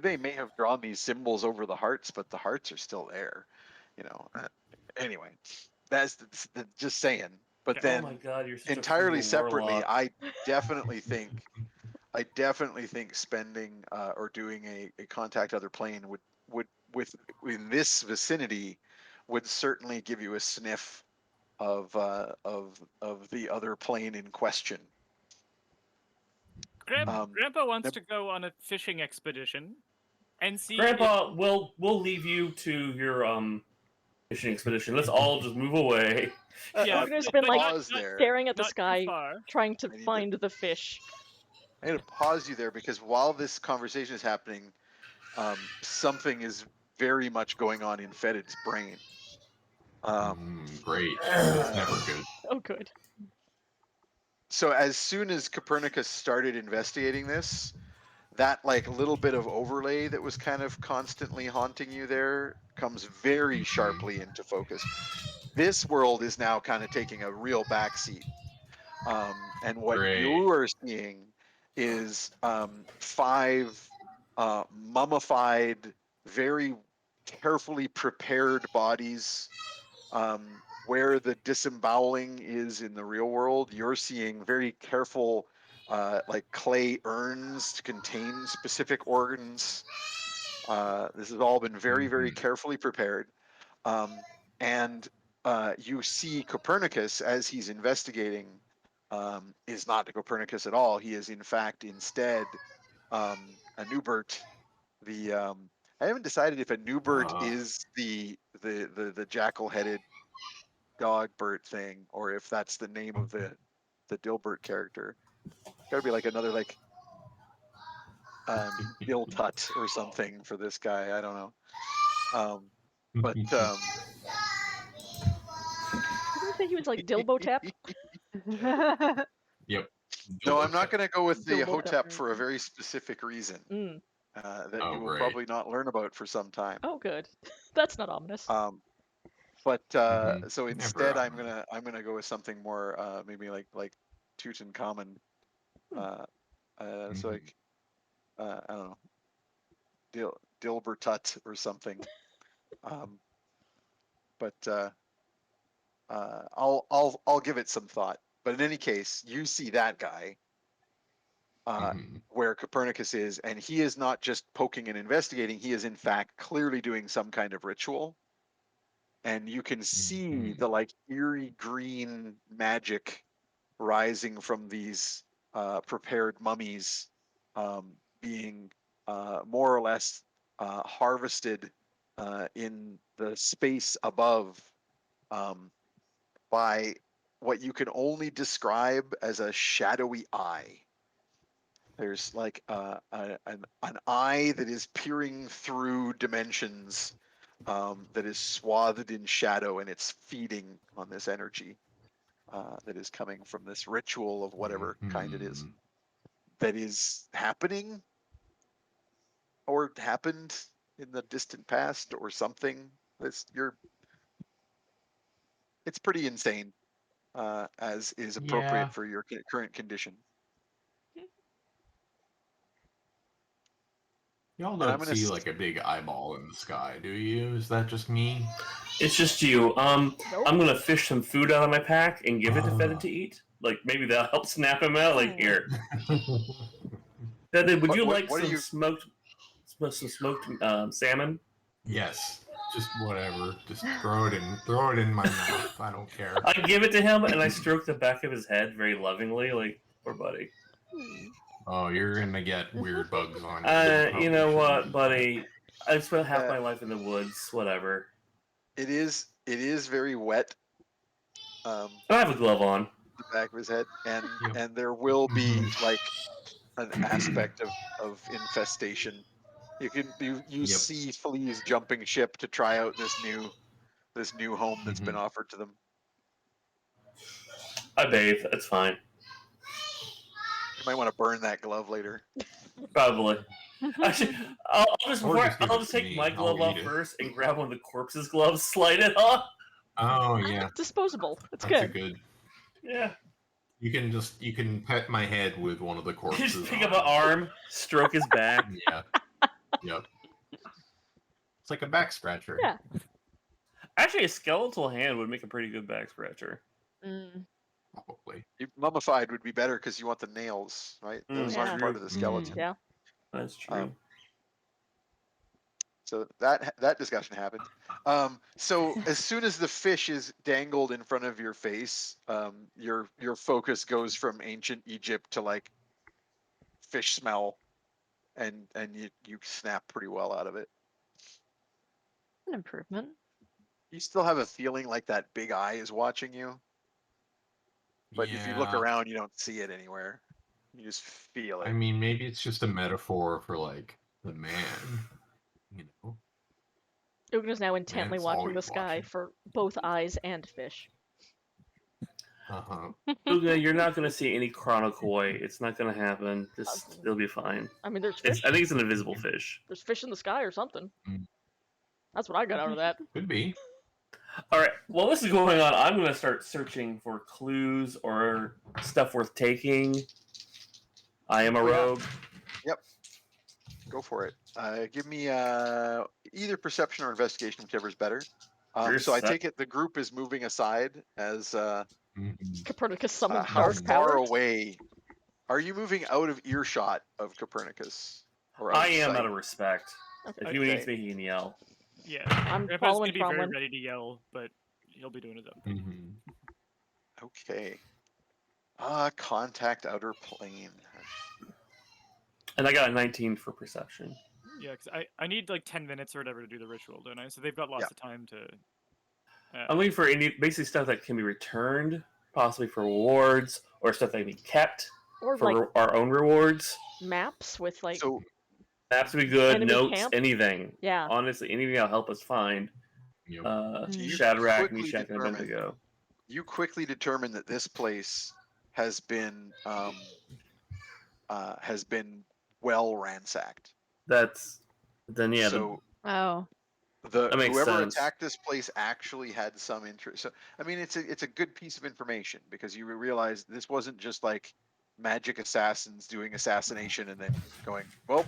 They may have drawn these symbols over the hearts, but the hearts are still there. Anyway, that's just saying. But Okay. Oh then my god, you're such entirely a frugal separately, warlock. I definitely think spending or doing a contact other plane would with in this vicinity would certainly give you a sniff of the other plane in question. Grandpa wants now- to go on a fishing expedition and see if Grandpa, we'll leave you to your fishing expedition. Let's all just move away. yeah, We're gonna but spend like pause there. staring at the not too sky, far. trying to I need to- find the fish. I'm going to pause you there because while this conversation is happening, something is very much going on in Fettid's brain. Great. That's never good. Oh, good. So as soon as Copernicus started investigating this, that like little bit of overlay that was kind of constantly haunting you there comes very sharply into focus. This world is now kind of taking a real backseat. And what Great. you are seeing is 5 mummified, very carefully prepared bodies. Where the disemboweling is in the real world, you're seeing very careful, like clay urns to contain specific organs. This has all been very, very carefully prepared. And you see Copernicus as he's investigating is not Copernicus at all. He is in fact instead a Newbert. I haven't decided if a Newbert is the jackal-headed dog Bert thing, or if that's the name of the Dilbert character. Gotta be like another like Bill Tut or something for this guy. I don't know. But Didn't you say he was like Dilbo Tap? Yep. no, I'm not gonna go with the Dilbo Hotep Tap. for a very specific reason Mm. that Oh, you will great. probably not learn about for some time. Oh, good. That's not ominous. But Mhm. so Never instead, I'm ominous. gonna go with something more maybe like Tutankhamun. So like I don't know, Dilbertut or something. But I'll give it some thought. But in any case, you see that guy where Copernicus is, and he is not just poking and investigating. He is in fact clearly doing some kind of ritual. And you can see the like eerie green magic rising from these prepared mummies being more or less harvested in the space above by what you can only describe as a shadowy eye. There's like an eye that is peering through dimensions that is swathed in shadow, and it's feeding on this energy that is coming from this ritual of whatever kind it is that is happening or happened in the distant past or something. It's pretty insane, as is appropriate for your current condition. Y'all And I'm don't gonna see like a big eyeball in the sky, do you? Is that just me? It's just you. Nope. I'm gonna fish some food out of my pack and give it to Fettid to eat. Like maybe that'll help snap him out. Like here, Fettid, would you like what are some you- smoked salmon? Yes. Just whatever. Just throw it in my mouth. I don't care. I give it to him and I stroke the back of his head very lovingly, like poor buddy. Oh, you're gonna get weird bugs on you. You Oh, know shit. what, buddy? I've spent half my life in the woods. Whatever. It is very wet. I have a glove on. The back of his head, and Yep. and there will be like an aspect of infestation. You Yep. see fleas jumping ship to try out this new home that's been offered to them. I bathe. That's fine. You might want to burn that glove later. Probably. Actually, I'll just Or just give it to take me. my glove I'll off eat it. first and grab one of the corpse's gloves, slide it off. Oh yeah, Disposable. It's that's good. a good. Yeah. You can pet my head with one of the corpses. Just pick up on an arm, stroke his back. Yeah. Yep. It's like a back scratcher. Yeah. Actually, a skeletal hand would make a pretty good back scratcher. Probably. Mummified would be better because you want the nails, right? Those aren't Yeah. part of the skeleton. Yeah. That's true. So that discussion happened. So as soon as the fish is dangled in front of your face, your focus goes from ancient Egypt to like fish smell, and you snap pretty well out of it. An improvement. You still have a feeling like that big eye is watching you, but if you look Yeah. around, you don't see it anywhere. You just feel it. I mean, maybe it's just a metaphor for like the man. You know. Ugin is now intently Man's watching the always sky watching. for both eyes and fish. Uga, you're not going to see any chronokoi. It's not going to happen. It'll be fine. I mean, there's fish. I think it's an invisible fish. There's fish in the sky or something. Mm. That's what I got out of that. Could be. All right. While this is going on, I'm going to start searching for clues or stuff worth taking. I am a rogue. Yep. Go for it. Give me either perception or investigation, whichever's better. So I take it the group is moving aside as Copernicus summons how dark far powers. away are you moving out of earshot of Copernicus? Or I of am sight? out of respect. Okay. If you need me, he can yell. Yeah. I'm Grandpa's following gonna be very Cromlin. ready to yell, but he'll be doing his own thing. Okay. Contact outer plane. And I got a 19 for perception. Yeah, because I need like 10 minutes or whatever to do the ritual, don't I? So they've got lots of time to. I'm looking for any basically stuff that can be returned, possibly for rewards, or stuff that can be kept Or for like our own rewards. maps with like So Maps would be good, enemy notes, camp? anything. Yeah. Honestly, anything that'll help us find You Shadrach, quickly Meshach, and determine- Abednego. you quickly determine that this place has been well ransacked. That's then yeah. So Oh. That makes whoever sense. attacked this place actually had some interest. So I mean, it's a good piece of information because you realize this wasn't just like magic assassins doing assassination and then going, well,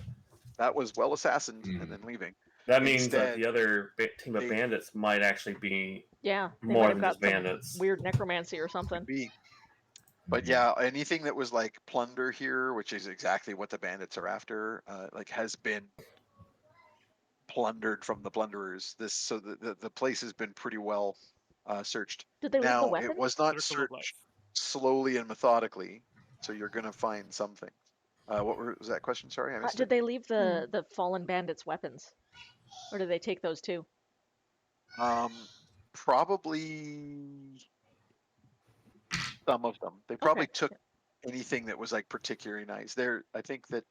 that was well assassined and then leaving. That means Instead, that the other team of bandits might actually be yeah, they more might have than got just some bandits. weird necromancy or something. be. But yeah, anything that was like plunder here, which is exactly what the bandits are after, like has been plundered from the plunderers. So the place has been pretty well searched. Did they leave the Now weapons? it was not Circle of life. searched slowly and methodically, so you're gonna find something. Was that question? Sorry, I missed Did it. they leave the fallen bandits' weapons, or did they take those too? Probably some of them. They probably Okay. took anything that was like particularly nice. I think that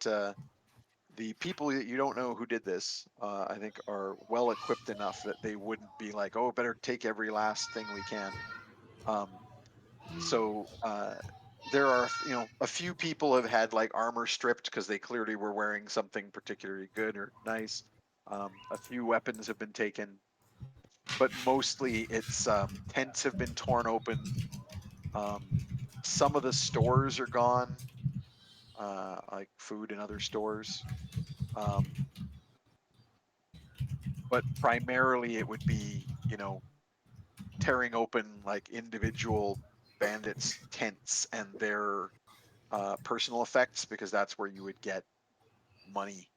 the people that you don't know who did this, I think, are well equipped enough that they wouldn't be like, oh, better take every last thing we can. So there are, a few people have had like armor stripped because they clearly were wearing something particularly good or nice. A few weapons have been taken, but mostly it's tents have been torn open. Some of the stores are gone, like food and other stores. But primarily it would be, tearing open like individual bandits' tents and their personal effects, because that's where you would get money,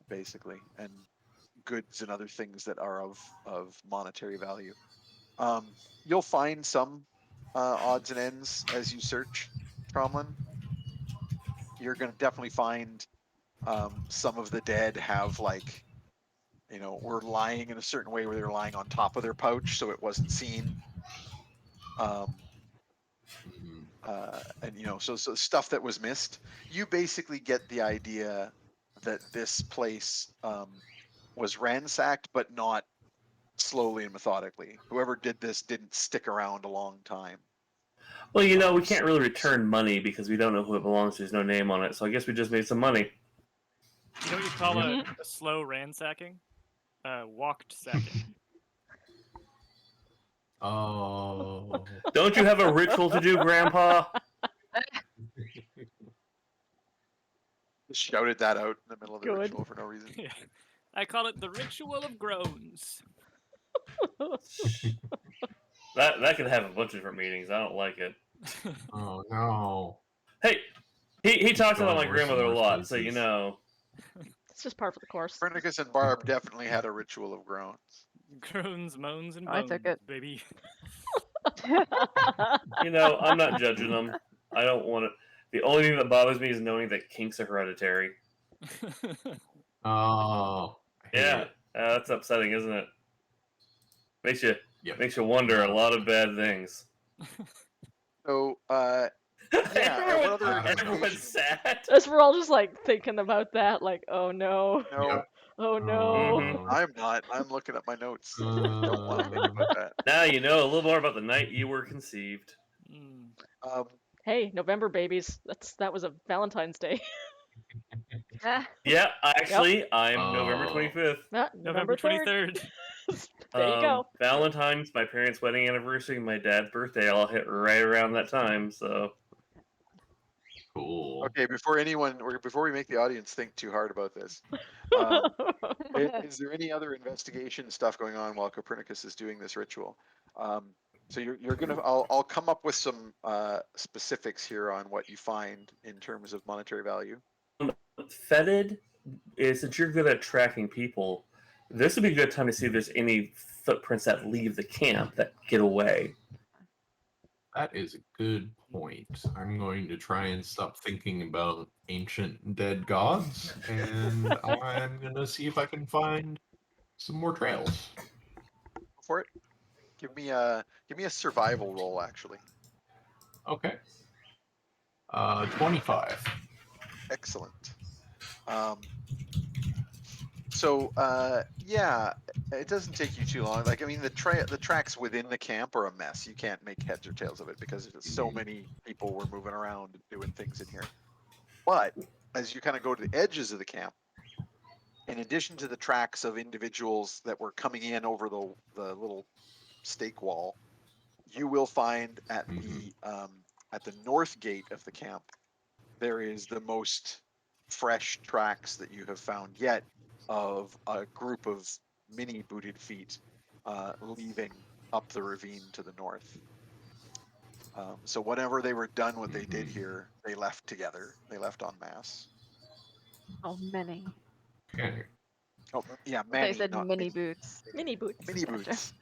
basically, and goods and other things that are of monetary value. You'll find some odds and ends as you search Tromlin. You're going to definitely find some of the dead have like, were lying in a certain way where they're lying on top of their pouch so it wasn't seen. And so stuff that was missed. You basically get the idea that this place was ransacked, but not slowly and methodically. Whoever did this didn't stick around a long time. Well, we can't really return money because we don't know who it belongs to. There's no name on it, so I guess we just made some money. You know what you call a slow ransacking? Walked sacking. Oh. Don't you have a ritual to do, Grandpa? Just shouted that out in the middle of the Good. ritual for no reason. Yeah. I call it the ritual of groans. That could have a bunch of different meanings. I don't like it. Oh no. Hey, he talks about my Going worse and grandmother a worse lot, so places. It's just par for the course. Copernicus and Barb definitely had a ritual of groans. Groans, moans, and I bones, took it. baby. I'm not judging them. I don't want to. The only thing that bothers me is knowing that kinks are hereditary. Oh. I hate Yeah, it. that's upsetting, isn't it? Makes you Yep. wonder a lot of bad things. So, yeah, what other everyone's information? sad. As we're all just like thinking about that, like, oh no, No, Yep. oh no. Mhm. I'm not. I'm looking at my notes. Don't want to think about that. Now you know a little more about the night you were conceived. Mm. Hey, November babies. That was a Valentine's Day. Yeah, actually, I'm November Oh. 25th. November 3rd. 23rd. There you go. Valentine's, my parents' wedding anniversary, and my dad's birthday all hit right around that time. So Cool. Okay, before we make the audience think too hard about this, is there any other investigation stuff going on while Copernicus is doing this ritual? So you're gonna, I'll come up with some specifics here on what you find in terms of monetary value. Fettid, since you're good at tracking people, this would be a good time to see if there's any footprints that leave the camp that get away. That is a good point. I'm going to try and stop thinking about ancient dead gods, and I'm gonna see if I can find some more trails. Go for it. Give me a survival roll, actually. Okay. 25. Excellent. Yeah, it doesn't take you too long. Like, I mean, the tracks within the camp are a mess. You can't make heads or tails of it because there's so many people were moving around and doing things in here. But as you kind of go to the edges of the camp, in addition to the tracks of individuals that were coming in over the little stake wall, you will find at the north gate of the camp, there is the most fresh tracks that you have found yet of a group of mini booted feet leaving up the ravine to the north. So whenever they were done what they did here, they left together. They left en masse. Oh, many. Okay. Oh, yeah, They many, said not mini boots. Mini boots. Mini Gotcha. boots.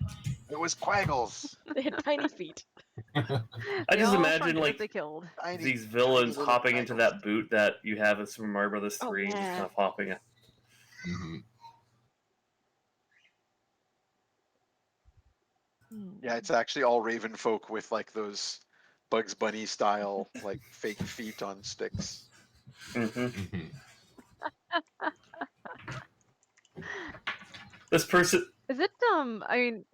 It was quaggles. They had tiny feet. I They just all imagine shrunk as like they killed. Tiny, these tiny villains little hopping into quaggles. that boot that you have in Super Mario Brothers 3, just yeah. kind of hopping it. Yeah, it's actually all raven folk with like those Bugs Bunny style like fake feet on sticks. This person. Is it I mean,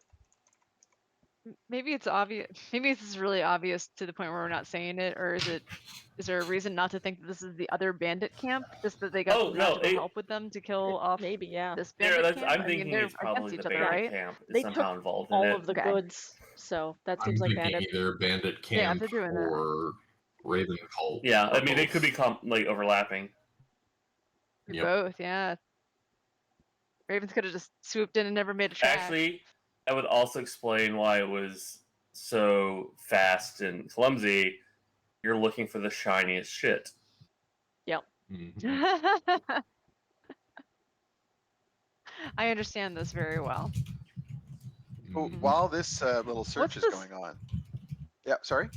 maybe it's obvious. Maybe this is really obvious to the point where we're not saying it, or is there a reason not to think that this is the other bandit camp? Just that they got some magical help with them to kill off Maybe, yeah. this Yeah, bandit camp? I'm I mean, thinking they're it's probably against the each other, bandit right? camp is They somehow took involved in all it. of the Okay. goods, so that I'm seems like thinking bandit. either bandit Yeah, camp if they're doing that. or raven cult. Yeah, or I mean, they both. could be like overlapping. Yep. Both, yeah. Ravens could have just swooped in and never made a track. Actually, that would also explain why it was so fast and clumsy. You're looking for the shiniest shit. Yep. I understand this very well. Oh, while this little search is going on. Yeah, sorry.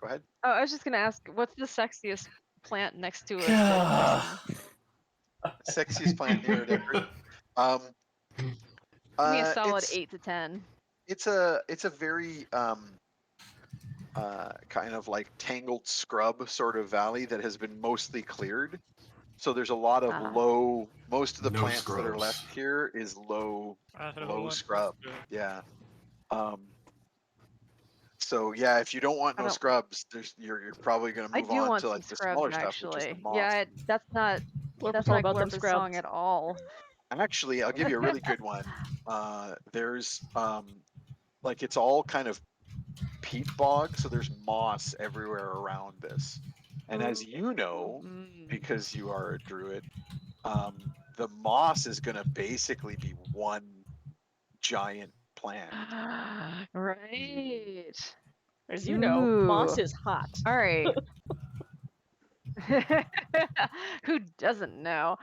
Go ahead. Oh, I was just gonna ask, what's the sexiest plant next to a dead person? Sexiest plant near a dead person. Give me a solid it's 8 to 10. it's a very kind of like tangled scrub sort of valley that has been mostly cleared. So there's a lot of low. Most of the No plants that are scrubs. left here is low scrub. Yeah. So yeah, if you don't want no scrubs, you're probably gonna move on to like the smaller stuff, which is the moss. Yeah, that's not Glorpa's all about them Glorpa's song scrubs. at all. Actually, I'll give you a really good one. There's like it's all kind of peat bog, so there's moss everywhere around this. And as you know, because you are a druid, the moss is going to basically be one giant plant. Right. As you know, moss is hot. All right. Who doesn't know?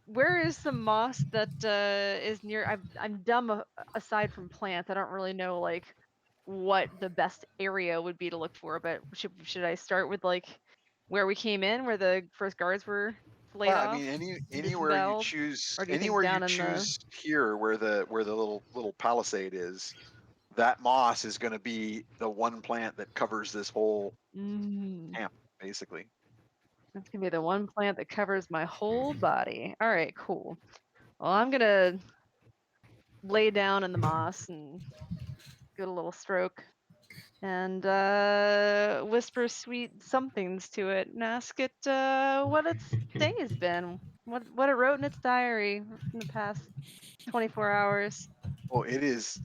Where is the moss that is near? I'm dumb aside from plants. I don't really know like what the best area would be to look for. But should I start with like where we came in, where the first guards were laid off? I mean, anywhere you choose, here, where the little palisade is, that moss is going to be the one plant that covers this whole camp, basically. That's gonna be the one plant that covers my whole body. All right, cool. Well, I'm gonna lay down in the moss and get a little stroke and whisper sweet somethings to it and ask it what its day has been, what it wrote in its diary in the past 24 hours. Oh, it is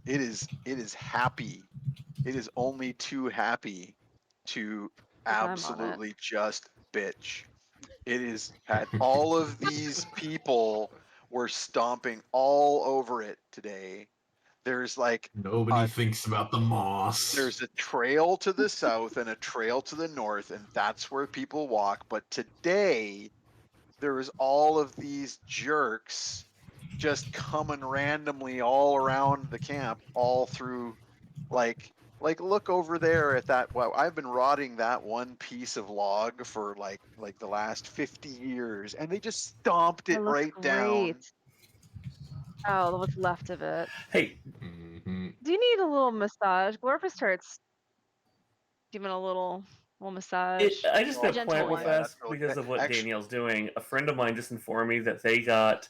happy. It is only too happy to 'Cause I'm on it. absolutely just bitch. It is had all of these people were stomping all over it today. There's like Nobody thinks about the moss. there's a trail to the south and a trail to the north, and that's where people walk. But today there was all of these jerks just coming randomly all around the camp, all through like look over there at that. Well, I've been rotting that one piece of log for like the last 50 years, and they just stomped It it looks right down. great. Oh, what's left of it. Hey, Hmm. Do you need a little massage? Glorpa starts giving a little massage. I just Oh, been gentle playing real one. yeah, fast that's really because good. of what Actu- Danielle's doing. A friend of mine just informed me that they got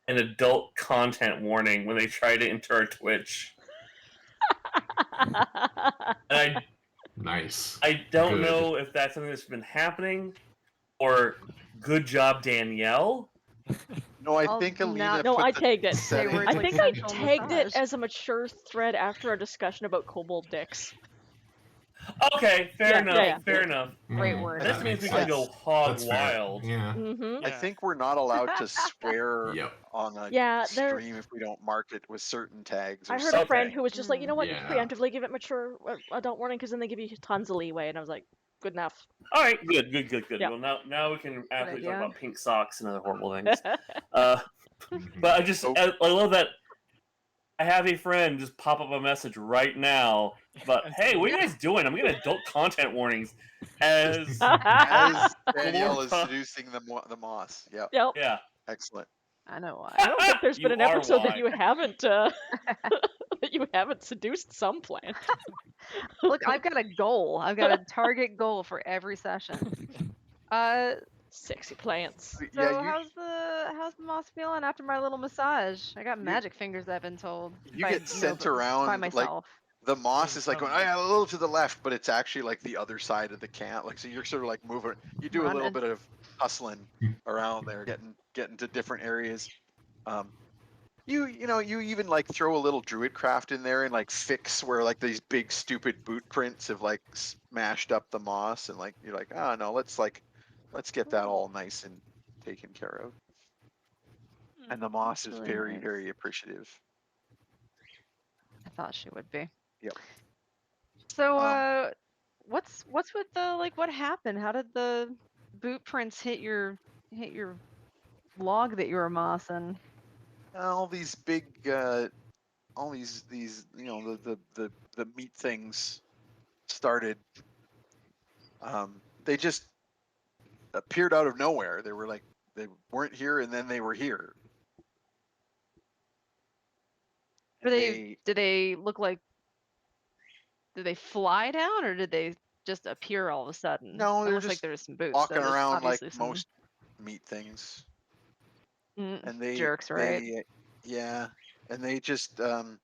an adult content warning when they tried to enter our Twitch. And Nice. I don't Good. know if that's something that's been happening or good job, Danielle. No, I I'll think not Alina No, put I the tagged it. say settings. words I like think I gentle tagged it massage. as a mature thread after our discussion about kobold dicks. Okay, fair Yeah, enough. yeah, yeah. Fair enough. Great Mhm, word. This that means makes we can sense. go hog That's fair. wild. Yeah. Mm-hmm. I Yeah. think we're not allowed to swear Yep. on a Yeah, there. stream if we don't mark it with certain tags. Or I heard a friend Okay. who was just like, you know what, Yeah. preemptively give it mature adult warning because then they give you tons of leeway, and I was like, good enough. All right, good. Yeah. Well, now we can absolutely talk idea. about pink socks and other horrible things. Uh, Mhm. but I just Oh. I love that I have a friend just pop up a message right now. But hey, what are you guys doing? I'm getting adult content warnings as as Danielle is Glorpa. seducing the moss. Yep, Yep. Yeah. excellent. I know why. I don't think there's been You an are episode why. that you haven't that you haven't seduced some plant. Look, I've got a goal. I've got a target goal for every session. Sexy plants. So Yeah, how's the moss feeling after my little massage? I got You- magic fingers, I've been told. you by get sent nobody, by around like myself. the moss There's is like going a little to the left, but it's actually like the other side of the camp. Like so, you're sort of like moving. You do a little Running. bit of hustling around there, getting to different areas. You even like throw a little druid craft in there and like fix where like these big stupid boot prints have like smashed up the moss, and like you're like, oh no, let's get that all nice and taken care of. And the moss is really very nice. very appreciative. I thought she would be. Yep. So what's with the like what happened? How did the boot prints hit your log that you were mossing? All these big all these the meat things started they just appeared out of nowhere. They were like they weren't here and then they were here. Did they look like, did they fly down or did they just appear all of a sudden? No, It they're looks like just there was some boots. walking so there's around like obviously some most meat things. And jerks, right? yeah, and they just well,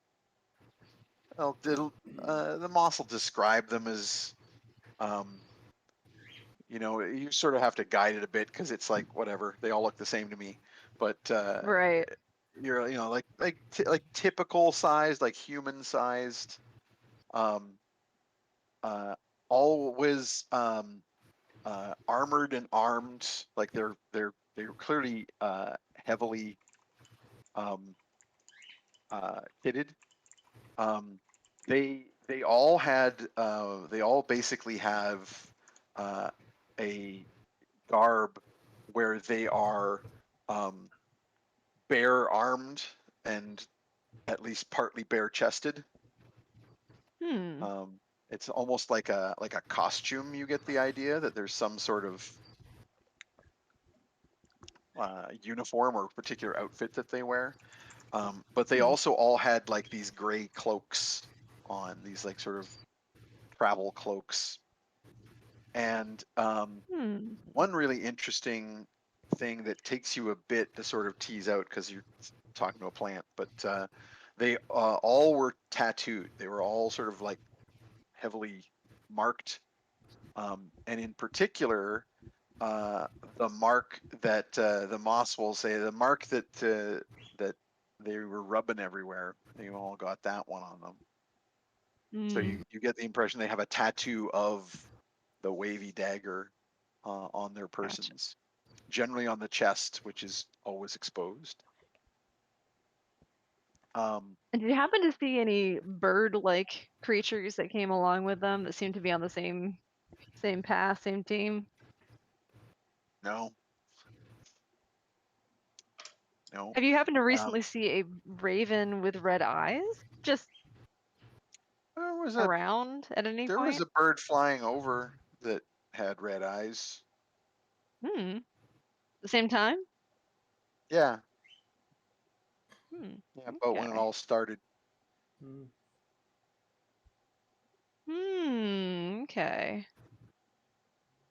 the moss will describe them as you sort of have to guide it a bit because it's like whatever, they all look the same to me, but Right. you're like typical sized, like human sized, always armored and armed, like they're clearly heavily kitted. They all they all basically have a garb where they are bare armed and at least partly bare chested. It's almost like a costume. You get the idea that there's some sort of uniform or particular outfit that they wear. But they also all had like these gray cloaks on, these like sort of travel cloaks. And one really interesting thing that takes you a bit to sort of tease out because you're talking to a plant, but they all were tattooed. They were all sort of like heavily marked. And in particular, the mark that the moss will say, the mark that that they were rubbing everywhere, they all got that one on them. So Mm, you get the impression they have a tattoo of the wavy dagger on their persons, generally on the chest, which is always exposed. And did you happen to see any bird-like creatures that came along with them that seemed to be on the same path, same team? No, no. Have you happened to recently see a raven with red eyes just There was around at any there was point? a bird flying over that had red eyes. Hmm. The same time? Yeah, Hmm. yeah. But when it Okay. all started, Okay.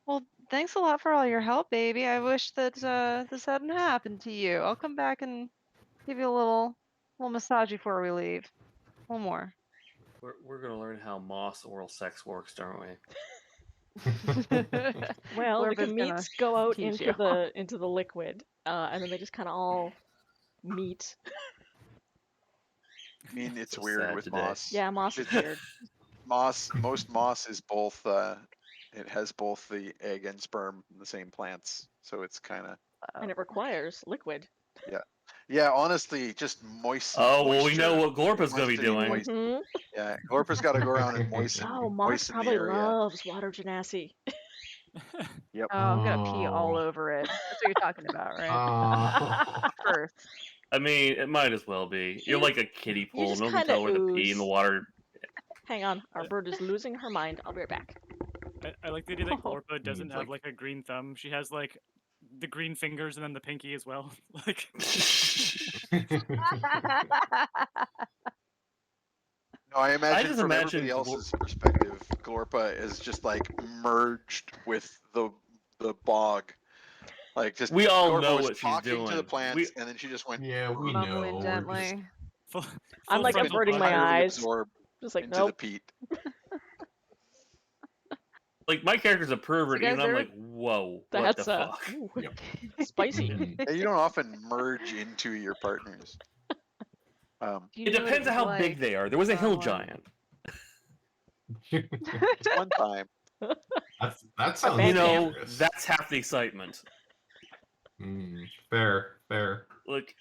Well, thanks a lot for all your help, baby. I wish that this hadn't happened to you. I'll come back and give you a little massage before we leave. One more. We're gonna learn how moss oral sex works, aren't we? Well, the Glorpa's gonna gametes go out teach into you. the liquid, and then they just kind of all meet. I mean, it's So weird sad with today. moss. Yeah, moss is It's- weird. Most moss is both. It has both the egg and sperm in the same plants, so it's kind of. And it requires liquid. Yeah, honestly, just moisten. Oh well, we moisture. know what Glorpa's gonna be Constantly doing. moist- Mhm. Yeah, Glorpa's got to go around and moisten. Oh, moss moisten the probably area. loves water genasi. Yep. Oh, I'm gonna pee all Oh. over it. That's what you're talking about, right? Oh. First. I mean, it might as well be. You're like a kiddie You pool. just No one can kinda tell where to pee in the ooze. water. Hang on, our bird is losing her mind. I'll be right back. I like the idea that Oh. Glorpa doesn't It's have like- like a green thumb. She has like the green fingers and then the pinky as well. Like No, I imagine just from imagine everybody else's perspective, Glorpa is just like merged with the bog. Like just We all Glorpa know was what she's talking to the doing. plants, and then she just went. Yeah, we Mumbling know. gently. full, I'm full like frontal averting my punch. entirely eyes. absorbed Just like, into nope. the peat. Like my character's a pervert, guys even I'm ever- like, whoa, what That's the fuck? ooh, Yep. spicy. Mhm. Yeah, you don't often merge into your partners. Do you It know what depends on it's how big like they are. There was a hill on one? giant. It's one time. That sounds You know, dangerous. that's half the excitement. Fair, fair. Look,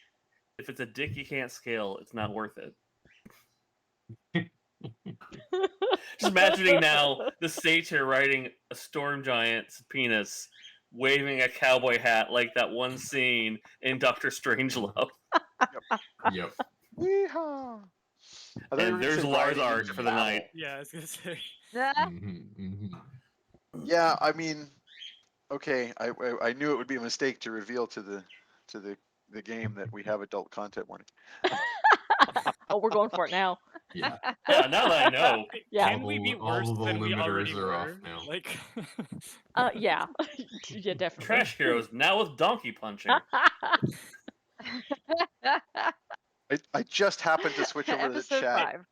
if it's a dick you can't scale, it's not worth it. Just imagining now the sage here riding a storm giant's penis, waving a cowboy hat like that one scene in Doctor Strangelove. Yep. Yeehaw. I thought you were And gonna there's say Lars riding Arch into for the battle. night. Yeah, I was gonna say. Yeah, I mean, okay, I knew it would be a mistake to reveal to the game that we have adult content warning. Oh, we're going for it now. Yeah. Yeah, now that I know. Yeah. Can we be All worse of the than we already limiters are off were? now. Like Yeah. Yeah, definitely. Trash Heroes, now with donkey punching. I just happened to switch over to the Episode chat. 5.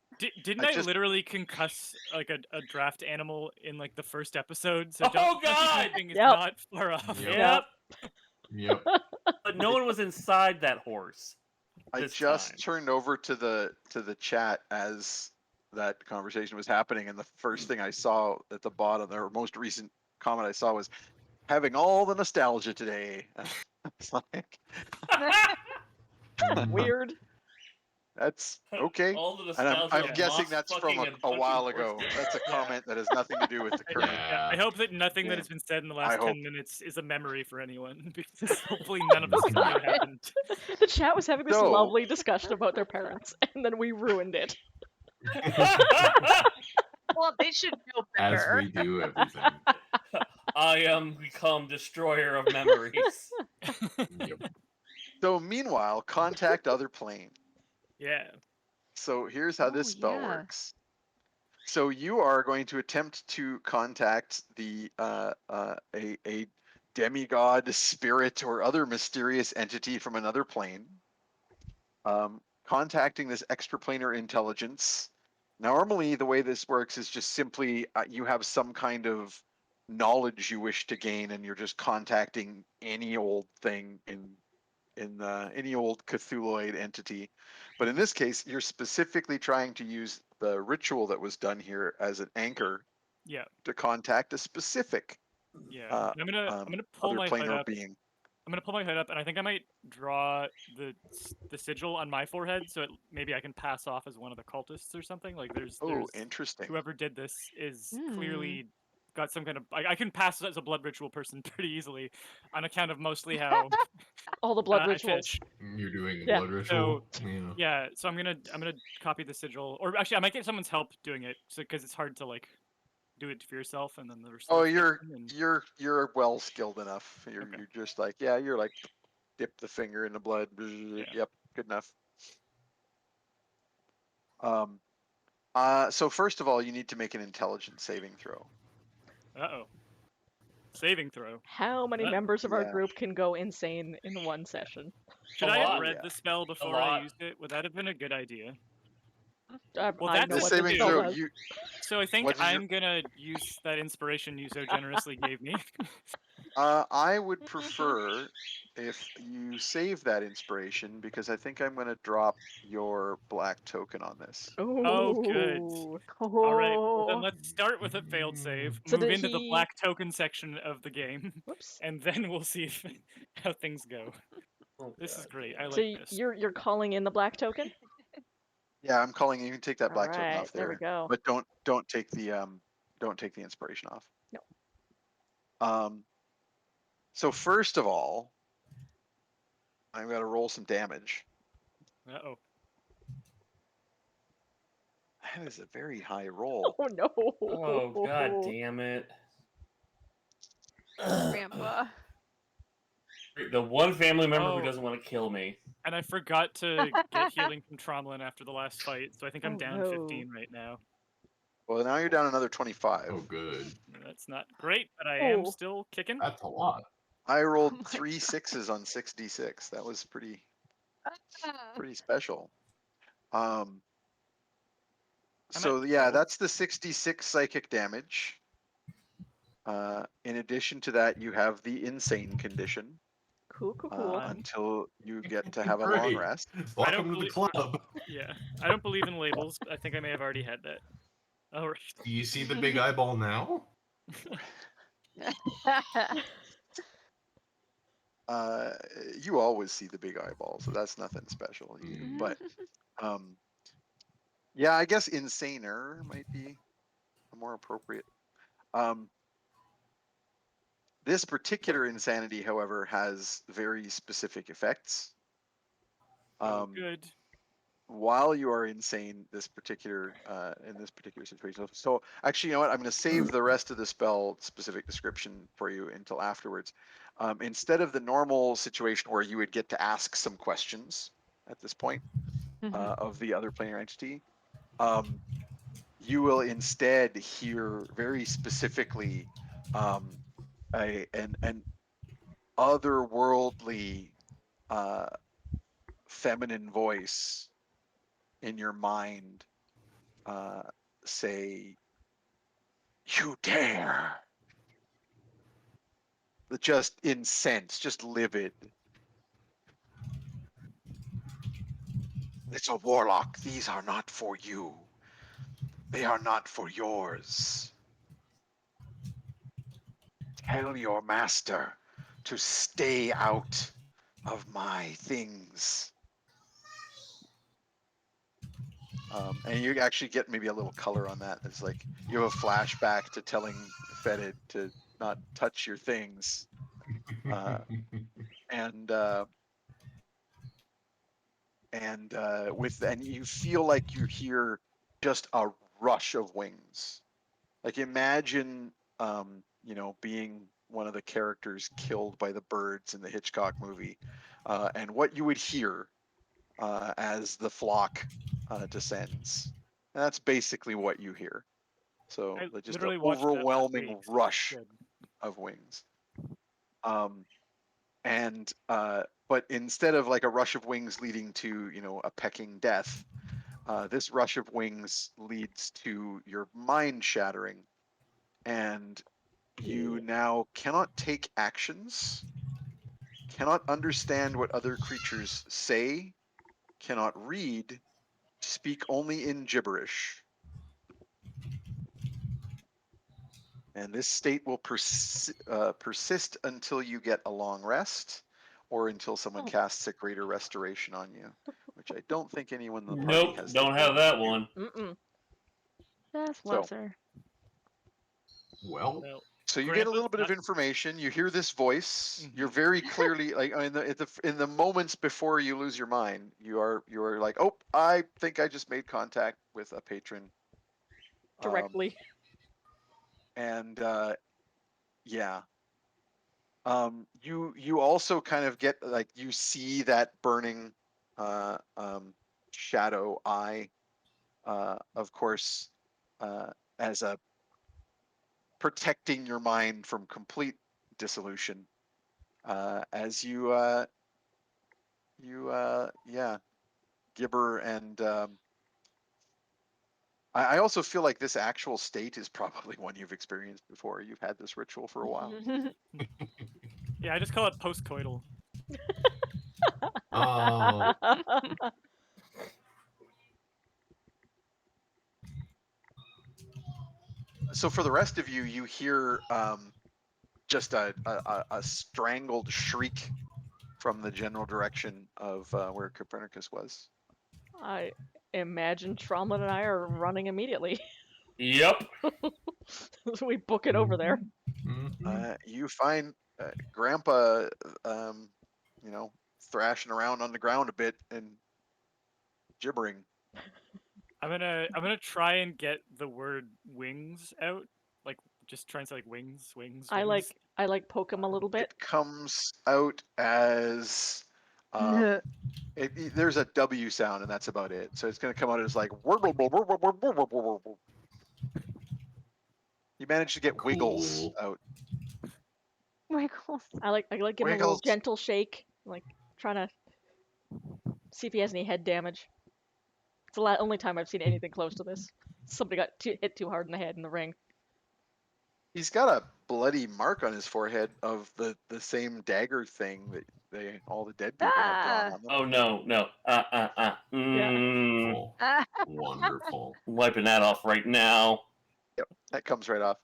Didn't I I just- literally concuss like a draft animal in like the first episode? So Oh, donkey God! punching is Yep. not far off. Yep. Yep. Yep. But no one was inside that horse. I this just time. turned over to the chat as that conversation was happening, and the first thing I saw at the bottom, their most recent comment I saw was having all the nostalgia today. It's like Weird. that's okay. All the And nostalgia I'm of guessing moss that's from fucking a and punching while ago. horses. That's a Yeah. comment that has nothing to do with the current. Yeah. I hope that nothing that Yeah. has been said in the I last hope. 10 minutes is a memory for anyone, because hopefully none of this has ever happened. The chat was having this So- lovely discussion about their parents, and then we ruined it. Well, they should know As better. we do everything. I am become destroyer of memories. Yep. So meanwhile, contact other plane. Yeah. So here's how this Oh, spell yeah. works. So you are going to attempt to contact the a demigod, spirit, or other mysterious entity from another plane. Contacting this extraplanar intelligence. Normally, the way this works is just simply you have some kind of knowledge you wish to gain, and you're just contacting any old thing in any old Cthulhuid entity, but in this case, you're specifically trying to use the ritual that was done here as an anchor Yeah. to contact a specific Yeah. uh, I'm gonna pull other my hood planar up. being. I'm gonna pull my hood up, and I think I might draw the sigil on my forehead, so maybe I can pass off as one of the cultists or something. Like Oh, there's interesting. whoever did this is Hmm. clearly got some kind of. I can pass as a blood ritual person pretty easily, on account of mostly how All the blood I rituals. fish. You're doing a Yeah. blood ritual. Yeah. Yeah, so I'm gonna copy the sigil, or actually I might get someone's help doing it, so because it's hard to like do it for yourself and then the rest of Oh, the you're and you're well skilled enough. You're Okay. you're just like, yeah, you're like dip the finger in the blood. Yep, good enough. So first of all, you need to make an intelligence saving throw. Uh-oh. Saving throw. How many That- members of our Yeah. group can go insane in one session? Should A I have lot. read Yeah. the spell before I used it? Would that have been a good idea? Well, I that's know The a what the saving spell throw, does. you So I think what does your I'm gonna use that inspiration you so generously gave me. I would prefer if you save that inspiration because I think I'm going to drop your black token on this. Oh, good. Ooh. All right. Well, then Oh. let's start with a failed save, So move did into the he? black token section of the game, Whoops. and then we'll see if, how things go. Oh, This is God great. damn I it. So like this. you're calling in the black token? Yeah, I'm calling you can take that All black token right, off there we there, go. but don't take the inspiration off. No. So first of all, I've got to roll some damage. Uh-oh. That is a very high roll. Oh no. Oh, God damn it. Grandpa. The one family member who Oh. doesn't want to kill me. And I forgot to get healing from Tromlin after the last fight, so I think I'm Oh, down no. 15 right now. Well, now you're down another 25. Oh, good. That's not great, but I am Oh. still kicking. That's a lot. I rolled Oh my 3 6s on 6d6. That was pretty special. So yeah, that's the 66 psychic damage. In addition to that, you have the insane condition Cool. until you get to have a long Great. rest. Welcome to the club. Yeah, I don't believe in labels, but I think I may have already had that. All right. Do you see the big eyeball now? You always see the big eyeball, so that's nothing special. But yeah, I guess insaner might be a more appropriate. This particular insanity, however, has very specific effects. Good. While you are insane, this particular in this particular situation. So actually, you know what? I'm going to save the rest of the spell specific description for you until afterwards. Instead of the normal situation where you would get to ask some questions at this point of the other planar entity, you will instead hear very specifically an otherworldly feminine voice in your mind say, "You dare!" Just incensed, just livid. It's a warlock. These are not for you. They are not for yours. Tell your master to stay out of my things. And you actually get maybe a little color on that. It's like you have a flashback to telling Fettid to not touch your things. And you feel like you hear just a rush of wings. Like imagine being one of the characters killed by the birds in the Hitchcock movie, and what you would hear as the flock descends. And that's basically what you hear. So I just an literally watched that last overwhelming week, so rush good. of wings. But instead of like a rush of wings leading to a pecking death, this rush of wings leads to your mind shattering, and you now cannot take actions, cannot understand what other creatures say, cannot read, speak only in gibberish. And this state will persist until you get a long rest or until someone Oh. casts a greater restoration on you, which I don't think anyone in the party Nope, has. don't have that one. Mm-mm. That's So- lesser. Well, Well, So you get a Grampa's little bit of not- information. You hear this voice. Mhm. You're very clearly like in the moments before you lose your mind, you are like, oh, I think I just made contact with a patron. Directly. And yeah. You also kind of get like you see that burning shadow eye, of course, as a protecting your mind from complete dissolution, as you gibber and I also feel like this actual state is probably one you've experienced before. You've had this ritual for a while. Yeah, I just call it postcoital. uh, So for the rest of you, you hear just a strangled shriek from the general direction of where Copernicus was. I imagine Tromlin and I are running immediately. Yep. So we book it over there. mhm. You find Grampa, thrashing around on the ground a bit and gibbering. I'm gonna try and get the word wings out. Like just try and say like wings, wings. I wings. like poke him a little bit. It comes out as there's a W sound, and that's about it. So it's going to come out as like. You managed to get wiggles Cool. out. Wiggles. I like giving him a little Wiggles. gentle shake, like trying to see if he has any head damage. It's the only time I've seen anything close to this. Somebody got hit too hard in the head in the ring. He's got a bloody mark on his forehead of the same dagger thing that all the dead people have drawn on them. Oh no. Wonderful. Wonderful. Wiping that off right now. That comes right off.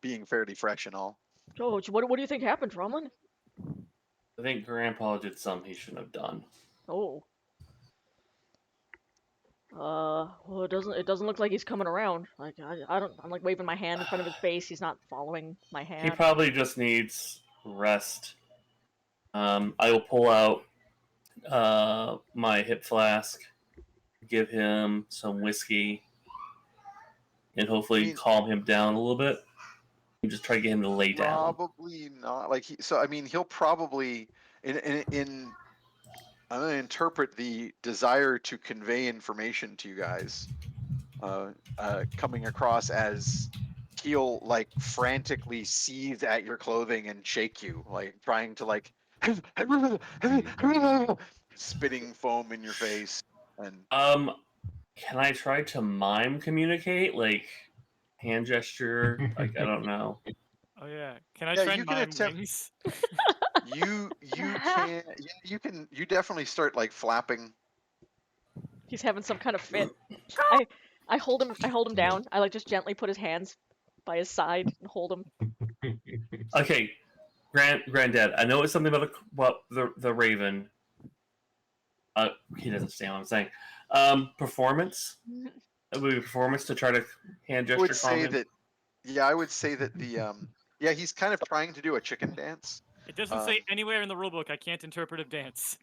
Being fairly fresh and all. Oh, what do you think happened, Tromlin? I think Grandpa did something he shouldn't have done. Oh. Well, it doesn't look like he's coming around. Like I'm like waving my hand in front of his face. He's not following my hand. He probably just needs rest. I will pull out my hip flask, give him some whiskey, and hopefully calm him down a little bit. And just try to get him to lay down. Probably not. Like he'll probably in I'm going to interpret the desire to convey information to you guys coming across as he'll like frantically seethe at your clothing and shake you, like trying to like spitting foam in your face. And Can I try to mime communicate, like hand gesture? Like I don't know. Oh yeah. Can I Yeah, try you and can mime attempt- wings? you definitely start like flapping. He's having some kind of fit. I hold him down. I like just gently put his hands by his side and hold him. Okay, Granddad. I know it's something about the Raven. He doesn't understand what I'm saying. Performance. It would be performance to try to hand gesture. I would say calm him. that. Yeah, I would say that the he's kind of trying to do a chicken dance. It doesn't say anywhere in the rulebook I can't interpretive dance.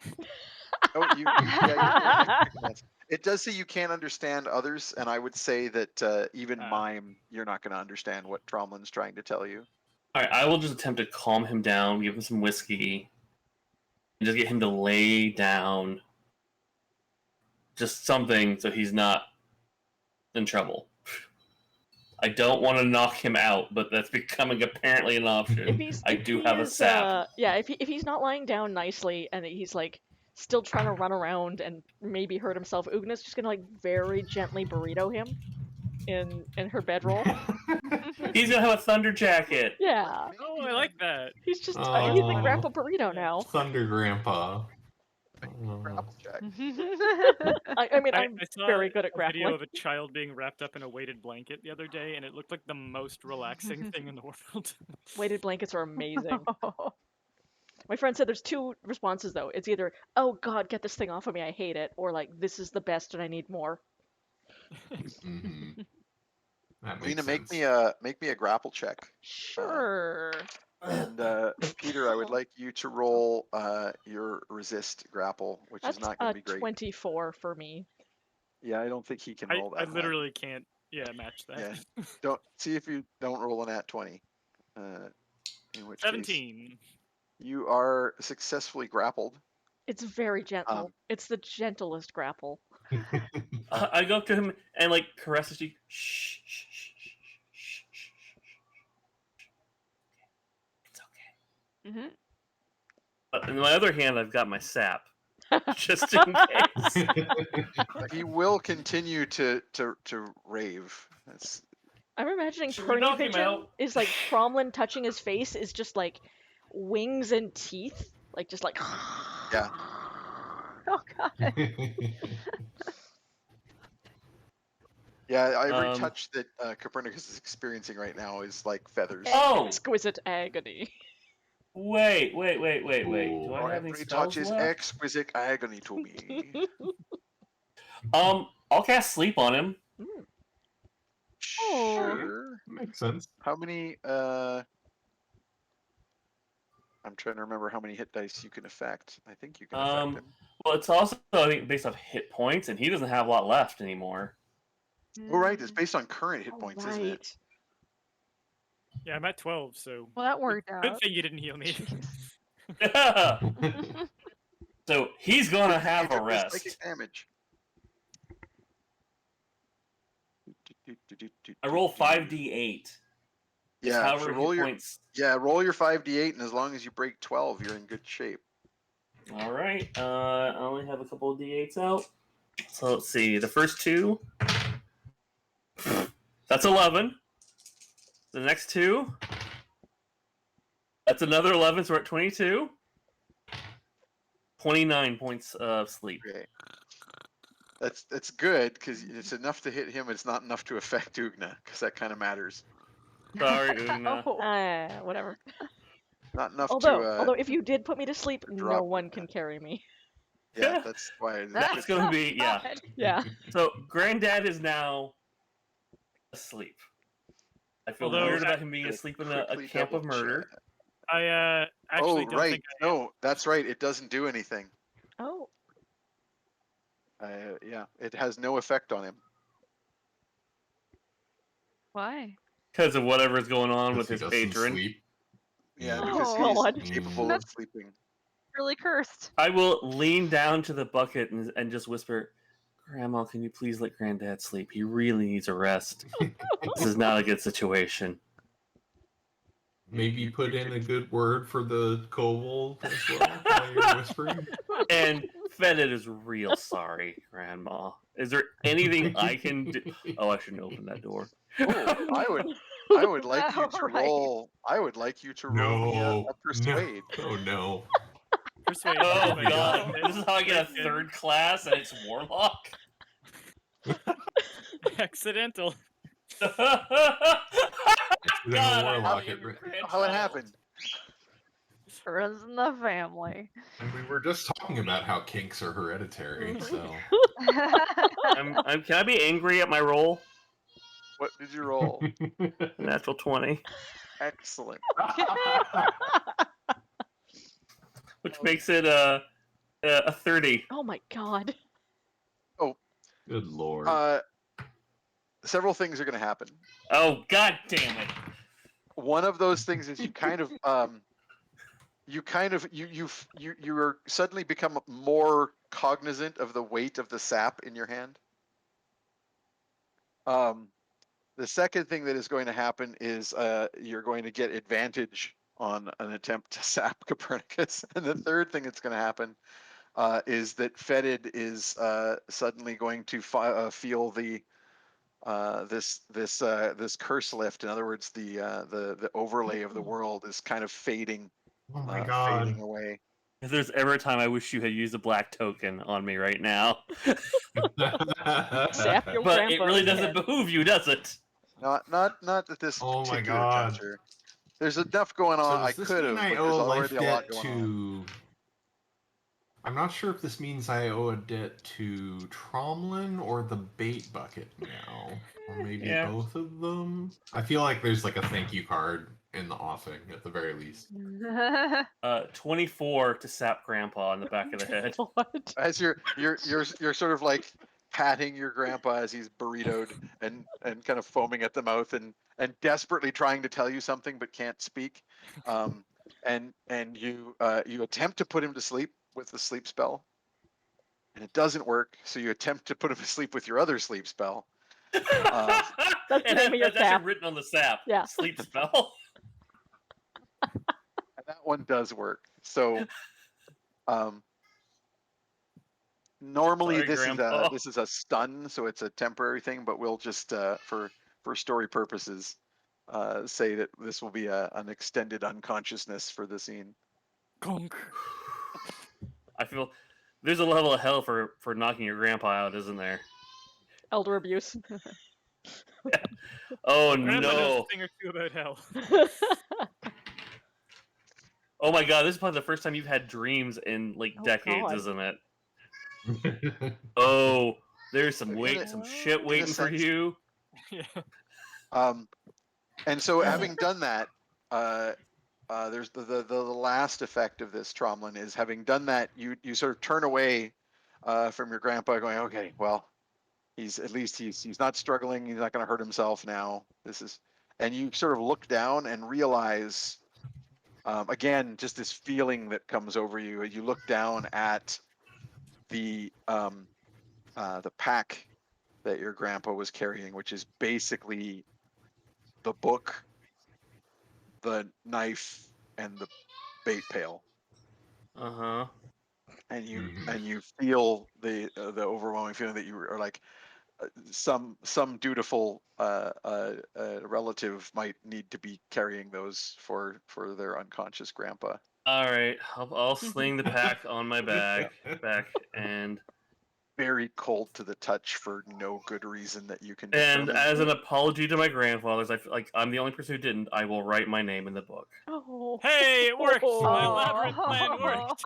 It does say you can't understand others, and I would say that even Ah. mime, you're not going to understand what Tromlin's trying to tell you. All right, I will just attempt to calm him down, give him some whiskey, and just get him to lay down. Just something so he's not in trouble. I don't want to knock him out, but that's becoming apparently an option. I do have a sap. If he's not lying down nicely and he's like still trying to run around and maybe hurt himself, Ugna's just gonna like very gently burrito him in her bedroll. He's gonna have a thunder jacket. Yeah. Oh, I like that. He's just he's Oh. like Grampa Burrito now. Thunder Grandpa. Grapple check. I mean, I'm I saw very good at a video grappling. of a child being wrapped up in a weighted blanket the other day, and it looked like the most relaxing thing in the world. Weighted blankets are amazing. My friend said there's two responses though. It's either, oh God, get this thing off of me, I hate it, or like, this is the best and I need more. Mm-hmm. That makes Lena, sense. make me a grapple check. Sure. And Peter, I would like you to roll your resist grapple, which That's is not going a to be great. 24 for me. Yeah, I don't think he can I roll that. high. literally can't, match that. Yeah. Don't see if you don't roll an at 20. In which case 17. you are successfully grappled. It's very gentle. It's the gentlest grapple. I go up to him and like caresses you. Shh, shh, shh, shh, shh, shh, shh. It's okay. Mhm. But in my other hand, I've got my sap, just in case. He will continue to rave. That's I'm imagining Should we Pernie knock him Vision out? is like Cromlin touching his face is just like wings and teeth. Like just like Yeah. Oh god. yeah. Every touch that Copernicus is experiencing right now is like feathers. Oh! Exquisite agony. Wait. Do Ooh. I have any Every spells touch is left? exquisite agony to me. I'll cast sleep on him. Sure. Makes sense. How many? I'm trying to remember how many hit dice you can affect. I think you can affect him. Well, it's also I think based off hit points, and he doesn't have a lot left anymore. Oh, right. It's based on current hit points, isn't it? Right. Yeah, I'm at 12, so. Well, that worked Good out. thing you didn't heal me. So he's gonna have a Took the rest. psychic damage. I roll 5d8. Yeah, However, so hit roll your points. roll your 5d8, and as long as you break 12, you're in good shape. All right. I only have a couple of d8s out. So let's see. The first two. That's 11. The next two. That's another 11, so we're at 22. 29 points of sleep. Okay. That's good because it's enough to hit him. It's not enough to affect Ugna because that kind of matters. Sorry, Una. Oh. Whatever. Not enough Although if you did put me to sleep, no drop one Ugna. can carry me. Yeah, that's why. That's gonna be yeah. Yeah. So Granddad is now asleep. I feel Although weird about him being asleep in a Quickly camp of double murder. check. I actually don't right. think No, that's right. It doesn't do anything. Oh. Yeah, it has no effect on him. Why? Because of whatever's going on with He his doesn't patron. sleep. Yeah, Mm. because Oh, he's God. capable of sleeping. Really cursed. I will lean down to the bucket and just whisper, Grandma, can you please let Granddad sleep? He really needs a rest. This is not a good situation. Maybe put in a good word for the kobold as well while you're whispering. And Fettid is real sorry, Grandma. Is there anything I can do? Oh, I shouldn't open that door. Oh, I would like you to Right. roll. I would like you to roll me a persuade. No. Oh no. Persuade. Oh my god, this is how I get a Good. third class and it's Warlock? Accidental. God, I Warlock love you, it. grandchild. How it happened? Runs in the family. And we were just talking about how kinks are hereditary, so Can I be angry at my roll? What did you roll? Natural 20. Excellent. Which makes it a 30. Oh my God. good lord. Several things are going to happen. Oh, god damn it. One of those things is you are suddenly become more cognizant of the weight of the sap in your hand. The second thing that is going to happen is you're going to get advantage on an attempt to sap Copernicus. And the third thing that's going to happen is that Fettid is suddenly going to feel the this curse lift. In other words, the overlay of the world is kind of fading Oh my god. fading away. If there's ever a time I wish you had used a black token on me right now, Zap your but it grandpa really in the doesn't head. behoove you, does it? Not that this Oh my particular god. juncture. There's enough going So on. I does this could mean have, I but owe there's a life already a lot debt going on. to... I'm not sure if this means I owe a debt to Tromlin or the bait bucket now. Or maybe Yeah. both of them? I feel like there's like a thank you card in the offing at the very least. 24 to sap Grandpa in the back of the head. What? As you're sort of like patting your grandpa as he's burritoed and kind of foaming at the mouth and desperately trying to tell you something but can't speak. And you attempt to put him to sleep with the sleep spell, and it doesn't work. So you attempt to put him to sleep with your other sleep spell. That's the name of your That's sap. actually written on the sap. Yeah. Sleep spell. And that one does work. So normally Sorry, Grandpa. this is a stun, so it's a temporary thing, but we'll just for story purposes say that this will be an extended unconsciousness for the scene. Conk. I feel there's a level of hell for knocking your grandpa out, isn't there? Elder abuse. Oh Grandma knows no! a thing or two about hell. Oh my god, this is probably the first time you've had dreams in like Oh, decades, God. isn't it? Oh, there's some In some shit waiting for sense. you. Yeah. And so having done that, there's the last effect of this Tromlin is having done that, you sort of turn away from your grandpa going, okay, well, he's not struggling, he's not going to hurt himself now. And you sort of look down and realize, again, just this feeling that comes over you. You look down at the pack that your grandpa was carrying, which is basically the book, the knife, and the bait pail. Uh-huh. And you feel the overwhelming feeling that you are like some dutiful relative might need to be carrying those for their unconscious grandpa. All right, I'll sling the pack on my back, and Very cold to the touch for no good reason that you can and determine. as an apology to my grandfathers, I feel like I'm the only person who didn't. I will write my name in the book. Oh. Hey, it worked! My Oh. elaborate plan worked.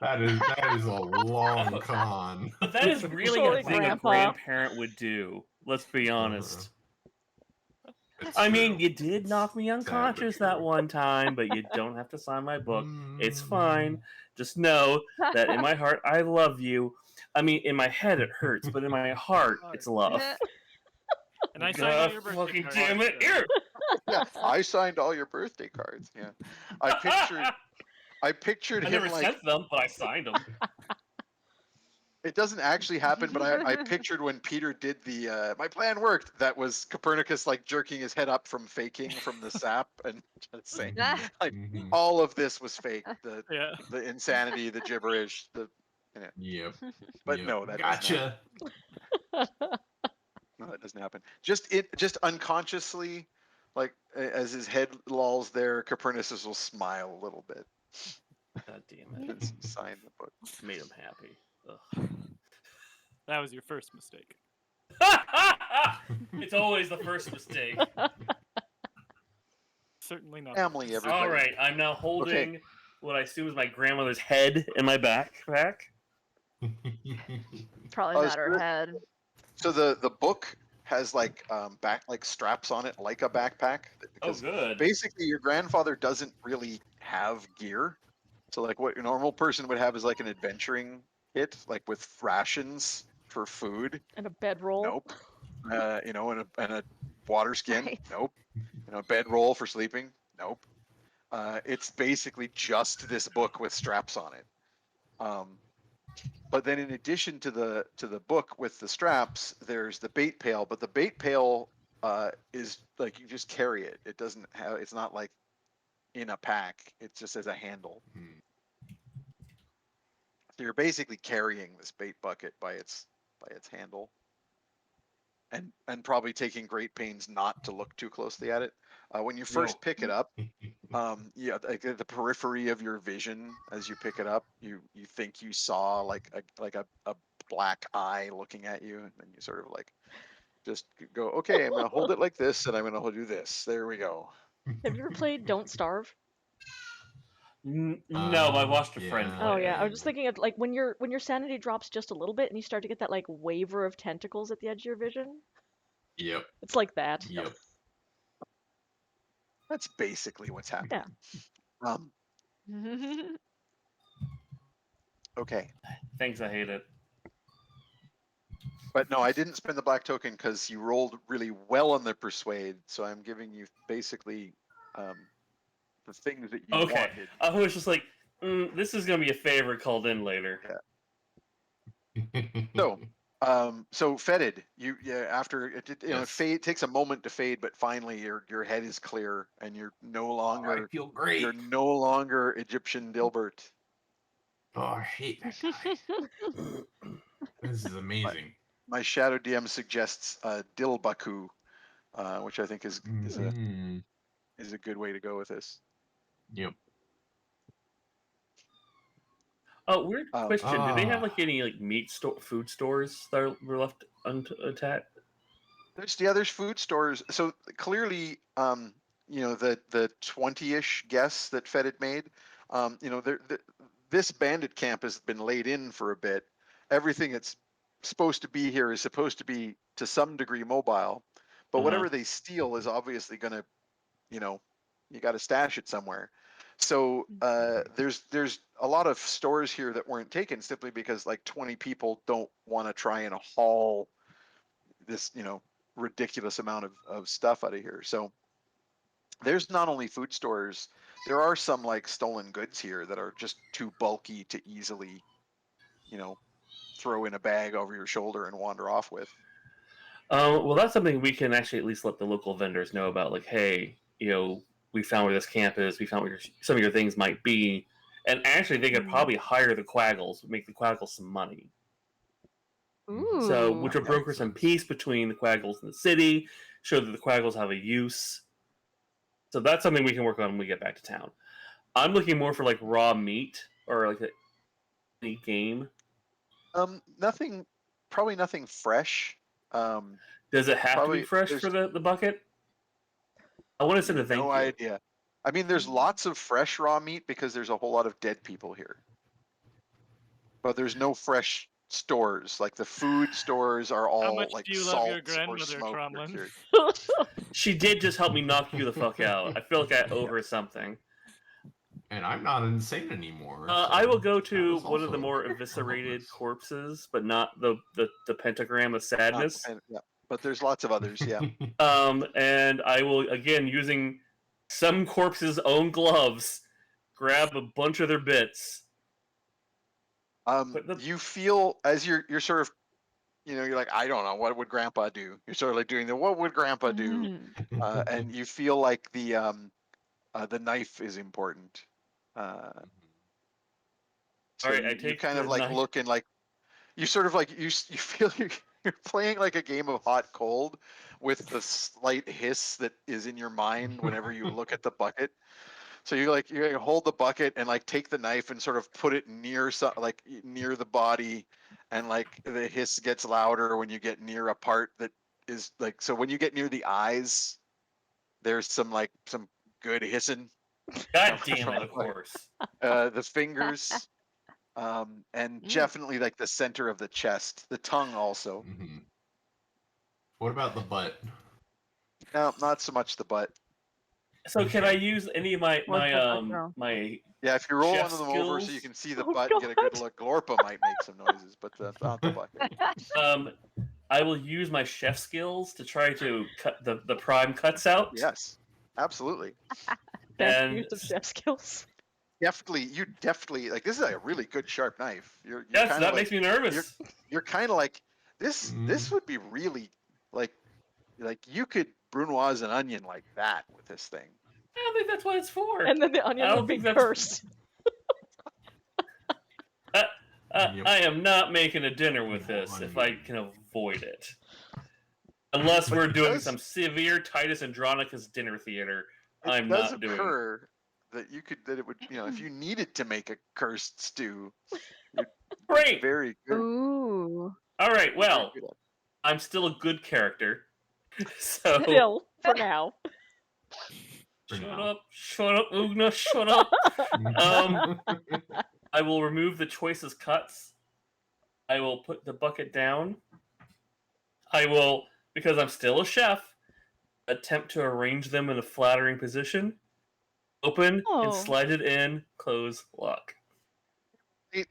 That is a long con. But that is really Sorry, a thing Grandpa. a grandparent would do. Let's be honest. It's I true. mean, you did knock me unconscious that true. one time, but you don't have to sign my book. It's fine. Mm. Just know that in my heart, I love you. I mean, in my head, it hurts, but in my heart, it's love. And I signed all God your birthday fucking cards, damn it! so- Here! Yeah, I signed all your birthday cards. Yeah, I pictured I him never like, sent them, but I signed them. it doesn't actually happen, but I pictured when Peter did the my plan worked. That was Copernicus like jerking his head up from faking from the sap and just saying like Mhm. all of this was fake. Yeah. The insanity, the gibberish, Yep. but Yep. no, that Gotcha. doesn't happen. Just unconsciously, like as his head lolls there, Copernicus will smile a little bit God damn it! as you sign the book. Made him happy. Ugh. That was your first mistake. It's always the first mistake. Certainly not. Family, everybody. All right, I'm now holding what I assume is my grandmother's head in my backpack. Probably Oh, not her sure. head. So the book has like straps on it like a backpack. Oh, Because good. basically your grandfather doesn't really have gear. So like what a normal person would have is like an adventuring kit, like with rations for food. And a bedroll. Nope. And a water skin. Right. Nope. A bedroll for sleeping. Nope. It's basically just this book with straps on it. But then in addition to the book with the straps, there's the bait pail. But the bait pail is like you just carry it. It doesn't have. It's not like in a pack. It just as a handle. So you're basically carrying this bait bucket by its handle. and probably taking great pains not to look too closely at it. When you first No. pick it up, yeah, like at the periphery of your vision as you pick it up, you think you saw like a black eye looking at you, and then you sort of like just go, okay, I'm gonna hold it like this, and I'm gonna do this. There we go. Have you ever played Don't Starve? No, I watched a friend Yeah. Oh play yeah, I it. was just thinking of like when your sanity drops just a little bit and you start to get that like waver of tentacles at the edge of your vision. Yep. It's like that. Yep. That's basically what's happening. Um, okay, Thanks, I hate it. but no, I didn't spend the black token because you rolled really well on the persuade, so I'm giving you basically the things that you Okay, wanted. I was just like, this is gonna be a favor called in later. So Fettid, after it Yes. fade takes a moment to fade, but finally your head is clear and you're no I longer feel great. you're no longer Egyptian Dilbert. Oh, I hate that guy. This is amazing. My shadow DM suggests Dilbaku, which I think is Mhm. a good way to go with this. Yep. Oh, weird question. Do they have like Ah. any like food stores that were left unattacked? There's food stores. So clearly, the 20-ish guess that Fettid made, this bandit camp has been laid in for a bit. Everything that's supposed to be here is supposed to be to some degree mobile, but whatever they steal is obviously going to, you got to stash it somewhere. So there's a lot of stores here that weren't taken simply because like 20 people don't want to try and haul this, ridiculous amount of stuff out of here. So there's not only food stores, there are some like stolen goods here that are just too bulky to easily, throw in a bag over your shoulder and wander off with. Well, that's something we can actually at least let the local vendors know about. Like, hey, we found where this camp is. We found where some of your things might be, and actually, they could probably hire the Quaggles, make the Quaggles some money. So, which Ooh. would broker some peace between the Quaggles and the city, show that the Quaggles have a use. So that's something we can work on when we get back to town. I'm looking more for like raw meat or like a game. Probably nothing fresh. Does it have to be fresh for the bucket? I want to send a thank you. No idea. I mean, there's lots of fresh raw meat because there's a whole lot of dead people here. But there's no fresh stores. Like the food stores are How all much like do you love your salts or grandmother, smoked or Cromlin? cured. She did just help me knock you the fuck out. I feel like I owe her something. And I'm not insane anymore. I will go to was one of the also more eviscerated corpses, but not the pentagram of sadness. Yeah, but there's lots of others. Yeah. And I will again, using some corpses' own gloves, grab a bunch of their bits. You feel as you're sort of, you're like, I don't know, what would Grandpa do? You're sort of like doing the what would Grandpa do, and you feel like the knife is important. So All right, I you take kind of the like knife. look and like you sort of like you feel you're playing like a game of hot cold with the slight hiss that is in your mind whenever you look at the bucket. So you hold the bucket and like take the knife and sort of put it near near the body, and like the hiss gets louder when you get near a part that is like, so when you get near the eyes, there's some good hissing. God damn it, of course. The fingers, and definitely like the center of the chest, the tongue also. What about the butt? No, not so much the butt. So can I use any of my Yeah, if you roll chef one of them skills? over so you can see the butt and get a good look, Glorpa might make some noises, but not the bucket. I will use my chef skills to try to cut the prime cuts out. Yes, absolutely. Best use of chef skills. You definitely like, this is a really good sharp knife. Yes, that makes me nervous. You're kind of like, this would be really like you could brunoise an onion like that with this thing. I don't think that's what it's for. And then the onion would be cursed. I am not making a dinner with this if I can avoid it. Unless we're doing does- some severe Titus Andronicus dinner theater, It I'm does not doing. occur that it would, if you needed to make a cursed stew, Great. very good. Ooh. All right. very Well, good at it. I'm still a good character. So Still, for now. For shut now. up, Ugna, shut up. I will remove the choices cuts. I will put the bucket down. I will, because I'm still a chef, attempt to arrange them in a flattering position. Open Oh. and slide it in. Close. Lock.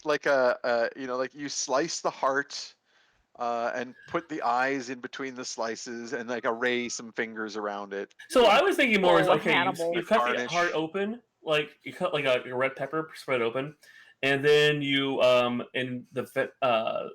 Like like you slice the heart, and put the eyes in between the slices, and like array some fingers around it. So I was thinking more is Oh, okay. Hannibal. You cut the Garnish. heart open, like you cut like a red pepper spread open, and then you in the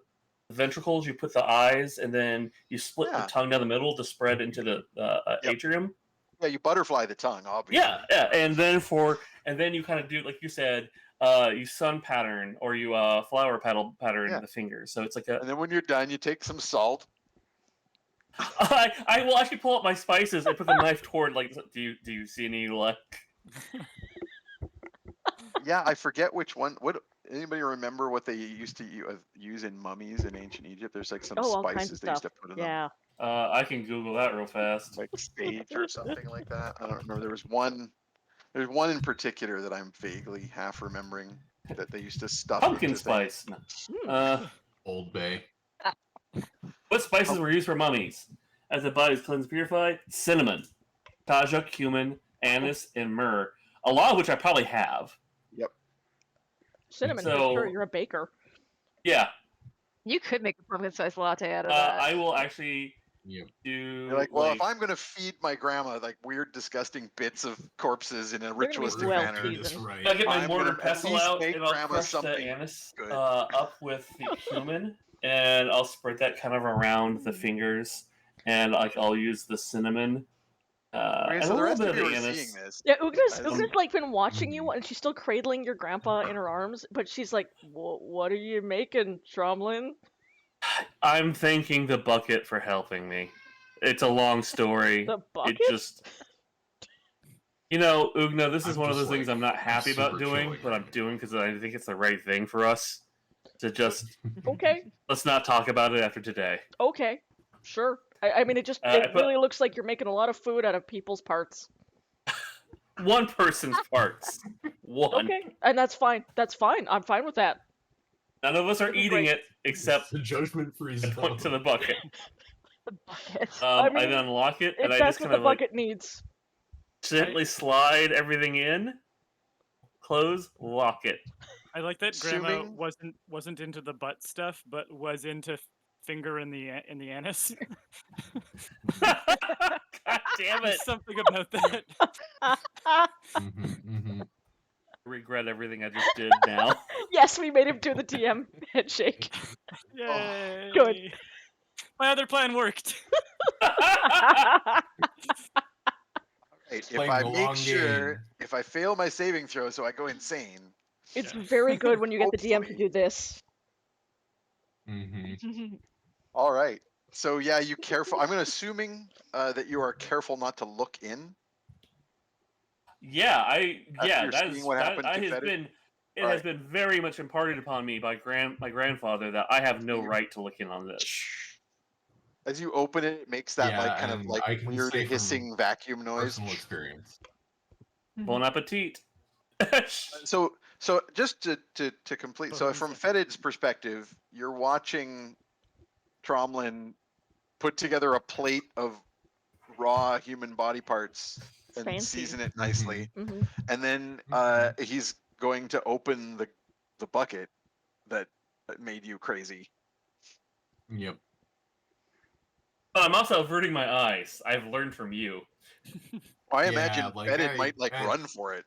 ventricles you put the eyes, and then you split the Yeah. tongue down the middle to spread into the Yep. atrium. Yeah, you butterfly the tongue, obviously. Yeah, and then you kind of do like you said, you sun pattern or you flower petal pattern Yeah. the fingers. So it's like And then when you're done, you take some salt. I will actually pull up my spices and put the knife toward like. Do you see any like? Yeah, I forget which one. What anybody remember what they used to use in mummies in ancient Egypt? There's like some Oh, all kinds spices of they used stuff. to put in them, Yeah. I can Google that real fast. like sage or something like that. I don't remember. There's one in particular that I'm vaguely half remembering that they used to stuff Pumpkin into things. spice. No. Old Bay. What spices were used for mummies? As the body is cleansed and purified? Cinnamon, tajak, cumin, anise, and myrrh. A lot of which I probably have. Cinnamon, So- sure, you're a baker. Yeah, You could make a pumpkin spice latte out of that. I will actually Yep. do. You're like, well, if I'm gonna feed my grandma like weird, disgusting bits of corpses in a gonna be ritualistic well manner, seasoned. This right. I'll get my I'm mortar gonna and at pestle least out, make and I'll grandma crush the something anise good. up with the cumin, and I'll spread that kind of around the fingers, and like I'll use the cinnamon Okay, and so a the little rest bit of of you the are anise. seeing this. Yeah, Ugna's As- like been watching you, Mhm. and she's still cradling your grandpa in her arms, but she's like, "What are you making, Tromlin?" I'm thanking the bucket for helping me. It's a long story. The bucket? It just, Ugna, this is I'm one of just, those things like, I'm not I'm happy about super doing, chilling but right I'm now. doing because I think it's the right thing for us to just Okay, let's not talk about it after today. okay, sure. I mean, it I put- really looks like you're making a lot of food out of people's parts. One person's parts. One. Okay, and that's fine. That's fine. I'm fine with that. None of us are That'd be eating great. it except the judgment-free I zone. point to the bucket. The bucket. I I mean, then unlock it, If and I that's just what kind the of like bucket needs. gently slide everything in, close, lock it. I like that Grandma Assuming- wasn't into the butt stuff, but was into finger in the anise. God damn it! There's something about that. Regret everything I just did now. Yes, we made him do the DM handshake. Yay! Good. My other plan worked. Right, if Playing I the make long sure, game. if I fail my saving throw, so I go insane. It's very good when you get the DM to Hopefully. do this. All right. So yeah, you careful. I'm assuming that you are careful not to look in. After you're seeing what happened to has Fettid? been it All has right. been very much imparted upon me by my grandfather that I have no You- right to look in on this. As you open it, it makes that like Yeah, kind of and like I can weird say from hissing vacuum noise. Personal experience. Bon appetit. So just to complete, so from Fettid's perspective, you're watching Tromlin put together a plate of raw human body parts and Fancy. season it nicely, hmm and then Mhm. he's going to open the bucket that made you crazy. Yep. I'm also averting my eyes. I've learned from you. I Yeah, imagine like, Fettid might I- run for it.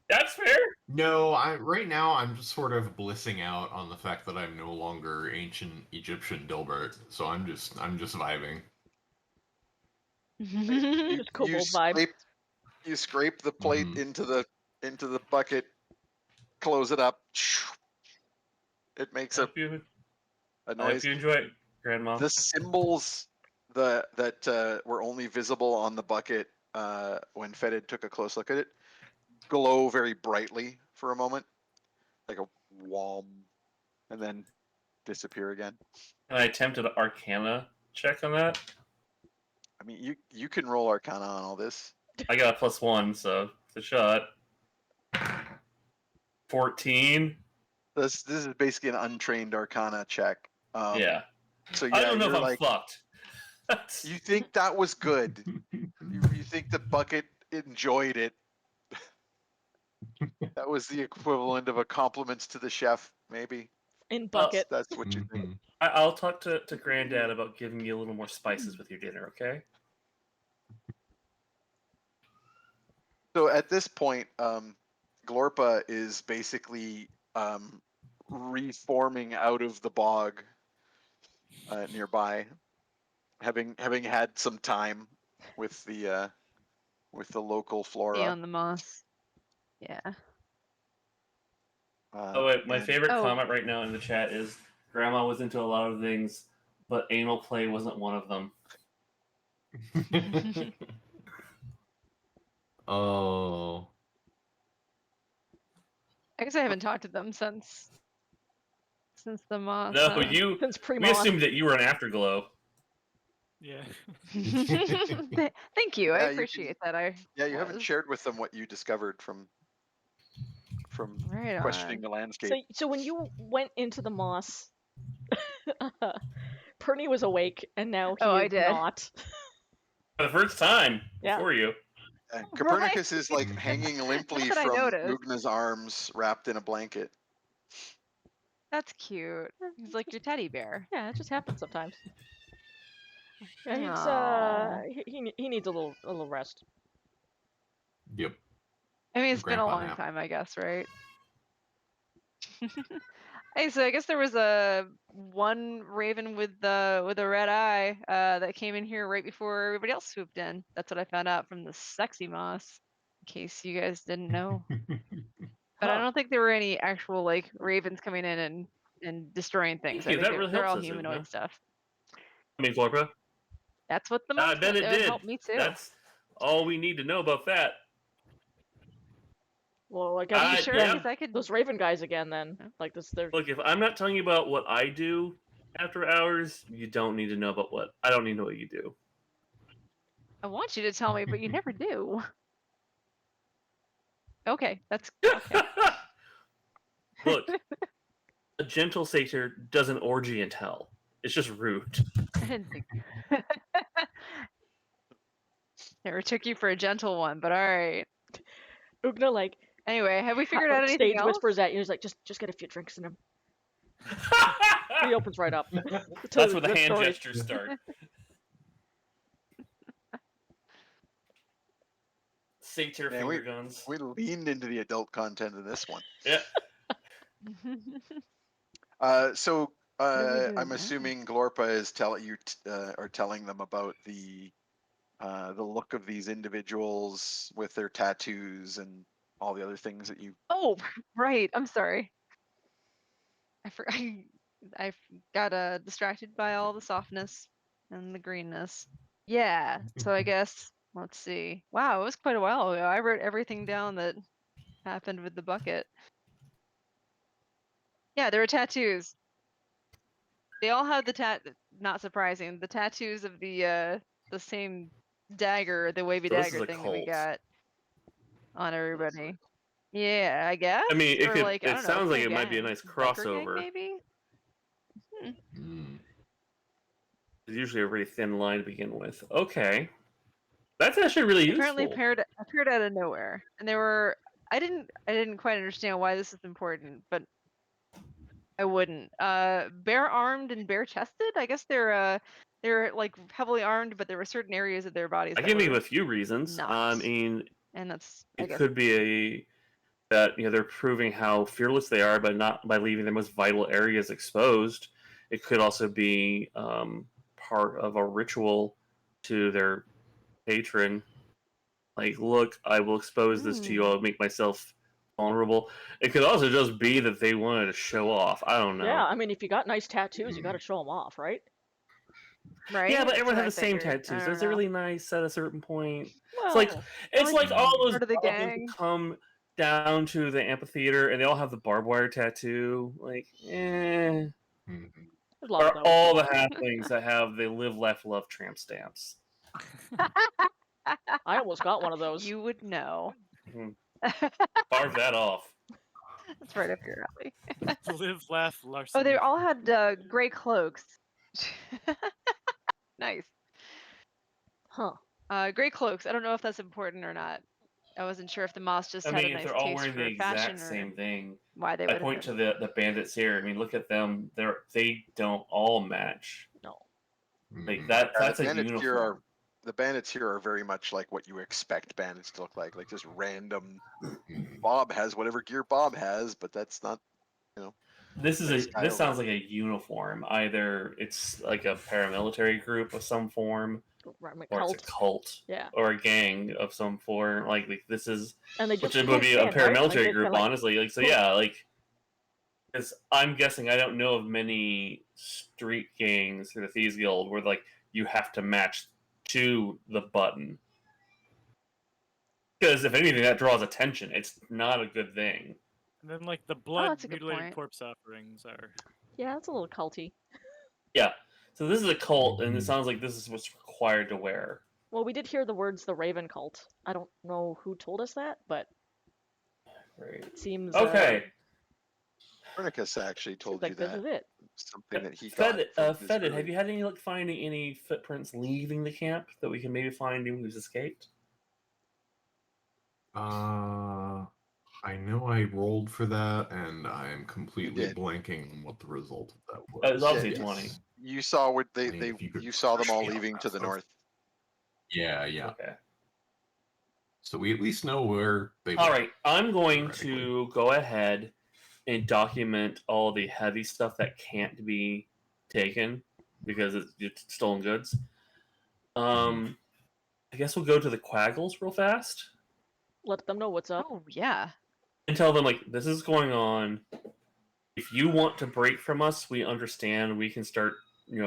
That's fair. No, right now I'm just sort of blissing out on the fact that I'm no longer ancient Egyptian Dilbert, so I'm just vibing. You, Just kobold vibe. You scrape the plate Mhm. into the bucket, close it up. It makes I a hope you noise. enjoy it, Grandma. The symbols that were only visible on the bucket when Fettid took a close look at it glow very brightly for a moment, like a wall, and then disappear again. And I attempted an Arcana check on that. I mean, you can roll Arcana on all this. I got a +1, so it's a shot. 14. This is basically an untrained Arcana check. Yeah. So yeah, I don't know if you're I'm like, fucked. you think that was good. You think the bucket enjoyed it. That was the equivalent of a compliments to the chef, maybe. In bucket. That's what you think. Mhm. I'll talk to Granddad about giving you a little more spices with your dinner, okay? So at this point, Glorpa is basically reforming out of the bog nearby, having had some time with the local Be flora. on the moss. Yeah. Oh wait, my and- favorite Oh. comment right now in the chat is Grandma was into a lot of things, but anal play wasn't one of them. Oh. I guess I haven't talked to them since the moss. No, huh? Since we pre-moss. assumed that you were an afterglow. Yeah. Thank you. Yeah, I you appreciate can- that. you haven't was. shared with them what you discovered from Right questioning on. the landscape. So when you went into the moss, Pernie was awake, and now he Oh, I is did. not. For the first time Yeah. before you. Copernicus is like hanging limply Not that I from noticed. Ugna's arms, wrapped in a blanket. That's cute. He's like your teddy bear. Yeah, it just happens sometimes. Yeah, Aw. he needs a little rest. Yep. I mean, it's been a Grandpa long nap. time, I guess, right? Hey, so I guess there was a one raven with a red eye that came in here right before everybody else swooped in. That's what I found out from the sexy moss. In case you guys didn't know, but I Huh. don't think there were any actual like ravens coming in and destroying things. Thank I you, think that really they're all helps us, humanoid Ugna. stuff. I mean, Glorpa. That's what the I moss bet it did. helped me too. That's all we need to know about that. Well, I guess Are you I- sure? yeah. Because I could. those Raven guys again. Then Yeah. like this, they're Look, if I'm not telling you about what I do after hours, you don't need to know about what I don't need to know what you do. I want you to tell me, but you never do. Okay, that's okay. Look, a gentle satyr doesn't orgy in hell. It's just rude. I didn't think. Never took you for a gentle one, but all right. Ugna like Anyway, have we figured out anything stage else? whispers at you. He's like, just get a few drinks in him. He opens right up. That's where the hand story. gestures start. Satyr Man, finger guns. We leaned into the adult content of this one. Yeah. So What are we doing I'm now? assuming Glorpa is telling them about the look of these individuals with their tattoos and all the other things that you. Oh, right. I'm sorry. I got distracted by all the softness and the greenness. Yeah. So I guess let's see. Wow, it was quite a while ago. I wrote everything down that happened with the bucket. Yeah, there were tattoos. They all had the not surprising, the tattoos of the same dagger, the wavy So this is dagger a thing that we cult. got on everybody. Yeah, I guess. I mean, it Or could. like, I It don't know, sounds like cool it might be a gang. nice Biker gang, crossover. maybe. It's usually a very thin line to begin with. Okay, that's actually really Apparently useful. appeared out of nowhere, and they were. I didn't quite understand why this is important, but I wouldn't. Bare armed and bare chested. I guess they're like heavily armed, but there were certain areas of their bodies I that can think of were a few reasons. not. I mean, And that's I it guess could be that they're proving how fearless they are by not by leaving their most vital areas exposed. It could also be part of a ritual to their patron. Like, look, I will expose this to you. I'll make myself vulnerable. It could also just be that they wanted to show off. I don't know. Yeah, I mean, if you got nice tattoos, you got to show them off, right? Right? Yeah, but That's everyone what has the I same figured. I tattoos. don't It's a know. really nice at a certain point. Well, It's like all those part of the goblins who gang. come down to the amphitheater and they all have the barbed wire tattoo. Mhm. there's a lot of Or those. all the halflings that have the live, laugh, love tramp stamps. I almost got one of those. You would know. Mhm. That's Carve that off. right up your alley. Live, laugh, Oh, larceny. they all had gray cloaks. Nice. Huh. Gray cloaks. I don't know if that's important or not. I wasn't sure if the moss just I had a mean, if nice they're all taste wearing the for fashion exact or same thing, why they I would point have. to the bandits here. I mean, look at them. They don't all match. No. Like Mhm. that's The a bandits here uniform. are the bandits here are very much like what you expect bandits to look like just random. Mhm. Bob has whatever gear Bob has, but that's not. This is Next guy this over. sounds like a uniform. Either it's like a paramilitary group of some form, Right, my or it's cult. a cult, Yeah. or a gang of some form. Like this is, And they which just it would can't be a stand, right? Like, paramilitary they group, kinda, like, honestly. Like so, cool. yeah. Like, because I'm guessing I don't know of many street gangs or the Thieves Guild where like you have to match to the button. Because if anything, that draws attention. It's not a good thing. And then like the blood that's a good mutilated point. corpse offerings are. Yeah, it's a little culty. Yeah. So this is a cult, and it Mhm. sounds like this is what's required to wear. Well, we did hear the words "the Raven Cult." I don't know who told us that, but Right. it seems Okay. Copernicus actually seems told like you this that is it. something that he got Fettid, from his Fettid, early- have you had any luck finding any footprints leaving the camp that we can maybe find anyone who's escaped? I know I rolled for that, and I am completely did. blanking on what the result of that was. It was obviously Yeah, 20. You saw what I mean, if you could you saw them push all me on leaving that to the stuff. north. Yeah. Okay. So we at least know where they All went. right. I'm going theoretically. to go ahead and document all the heavy stuff that can't be taken because it's stolen goods. I guess we'll go to the Quaggles real fast Let them know what's up. Oh yeah. and tell them like this is going on. If you want to break from us, we understand. We can start,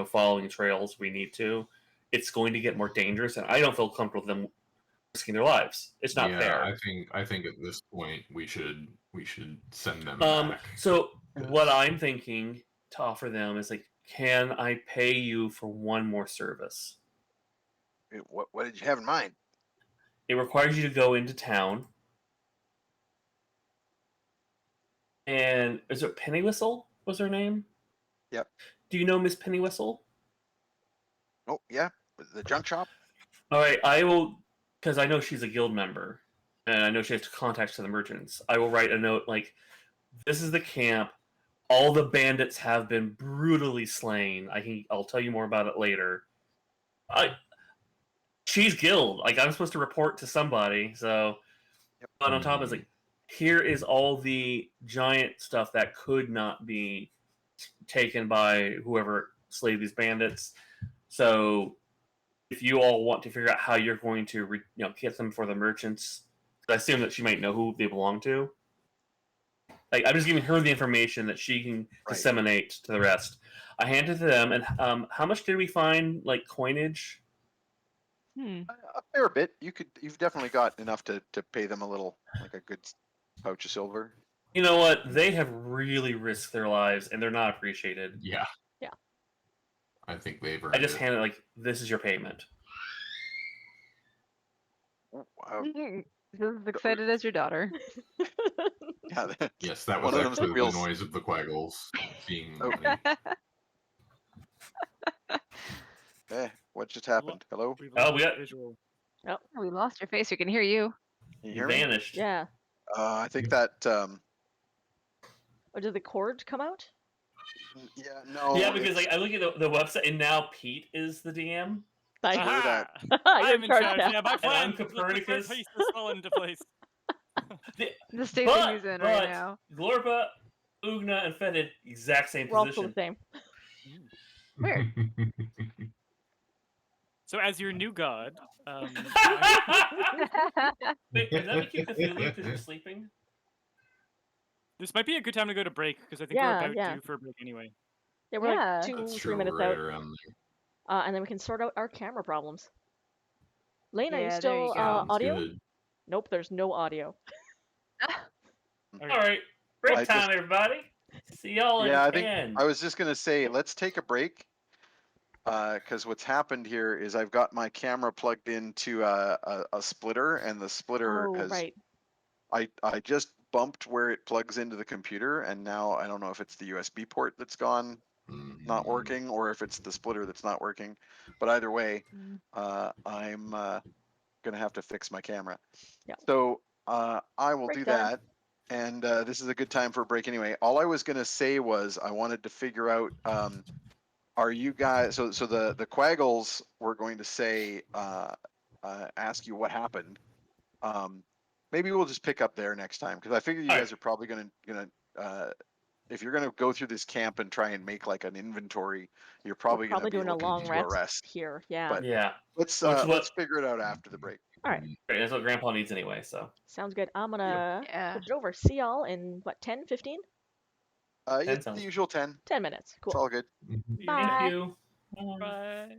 following trails. We need to. It's going to get more dangerous, and I don't feel comfortable with them risking their lives. It's not Yeah, fair. I think at this point we should send them back. So what 'cause- I'm thinking to offer them is like, can I pay you for one more service? What did you have in mind? It requires you to go into town. And is it Pennywhistle was her name? Yep. Do you know Miss Pennywhistle? Oh yeah, the junk shop. All right, I will, because I know she's a guild member, and I know she has contacts to the merchants. I will write a note like, "This is the camp. All the bandits have been brutally slain. I'll tell you more about it later. She's guild. Like I'm supposed to report to somebody. So, but on top is like, here is all the giant stuff that could not be taken by whoever slayed these bandits. So, if you all want to figure out how you're going to, get them for the merchants, I assume that she might know who they belong to. Like I'm just giving her the information that she can disseminate to the rest. I hand it to them, and how much did we find like coinage? A fair bit. You've definitely got enough to pay them a little, like a good pouch of silver. You know what? They have really risked their lives, and they're not appreciated. Yeah. Yeah. I think they've earned I just it. hand it like, this is your payment. Just as excited as your daughter. Yeah. Yes, that One was of them's actually real the noise of the Quaggles seeing Oh. money. What just happened? Hello? We've Oh, lost we got- visual. We lost your face. We can hear you. Can you You hear me? vanished. Yeah. I think that. Or did the cord come out? Yeah. No. Yeah, because like I look at the website, and now Pete is the DM. Nice. Screw that. You're I'm in in charge charge. now. Yeah, my And I'm friend. The third Copernicus. piece has fallen into place. The state But- that he's in right but- now. Glorpa, Ugna, and Fettid, exact same We're all still the position. same. Weird. So as your new god, Wait, does that make you Cthulhu because you're sleeping? this might be a good time to go to break because I think Yeah, we're about yeah. due for a break anyway. Yeah, we're Yeah. like 2, That's 3 true, minutes right out. around there. And then we can sort out our camera problems. Lane, are you Yeah, there you still go. Sounds audio? good. Nope, there's no audio. Okay. All right, break I time, just- everybody. See y'all Yeah, I in think 10. I was just gonna say, let's take a break. Because what's happened here is I've got my camera plugged into a splitter, and the splitter Oh, has. right. I just bumped where it plugs into the computer, and now I don't know if it's the USB port that's gone not Mhm. working, or if it's the splitter that's not working. But either way, Mm. I'm gonna have to fix my camera. Yeah. So I will do Breakdown. that. And this is a good time for a break anyway. All I was gonna say was I wanted to figure out, are you guys, so the Quaggles were going to say, ask you what happened. Maybe we'll just pick up there next time, because I figure you All guys are probably gonna if you're gonna go through this camp and try and make like an inventory, you're probably We're gonna probably be doing a looking long to a rest rest. here. Yeah. But Yeah, let's Which is what- figure it out after the break. All right. great. That's what Grandpa needs anyway. So Sounds good. I'm gonna Yeah. switch it over. See y'all in what, 10, 15? Yeah, sounds the usual 10. 10 minutes. It's Cool. all good. Mhm. Bye. thank you. Bye.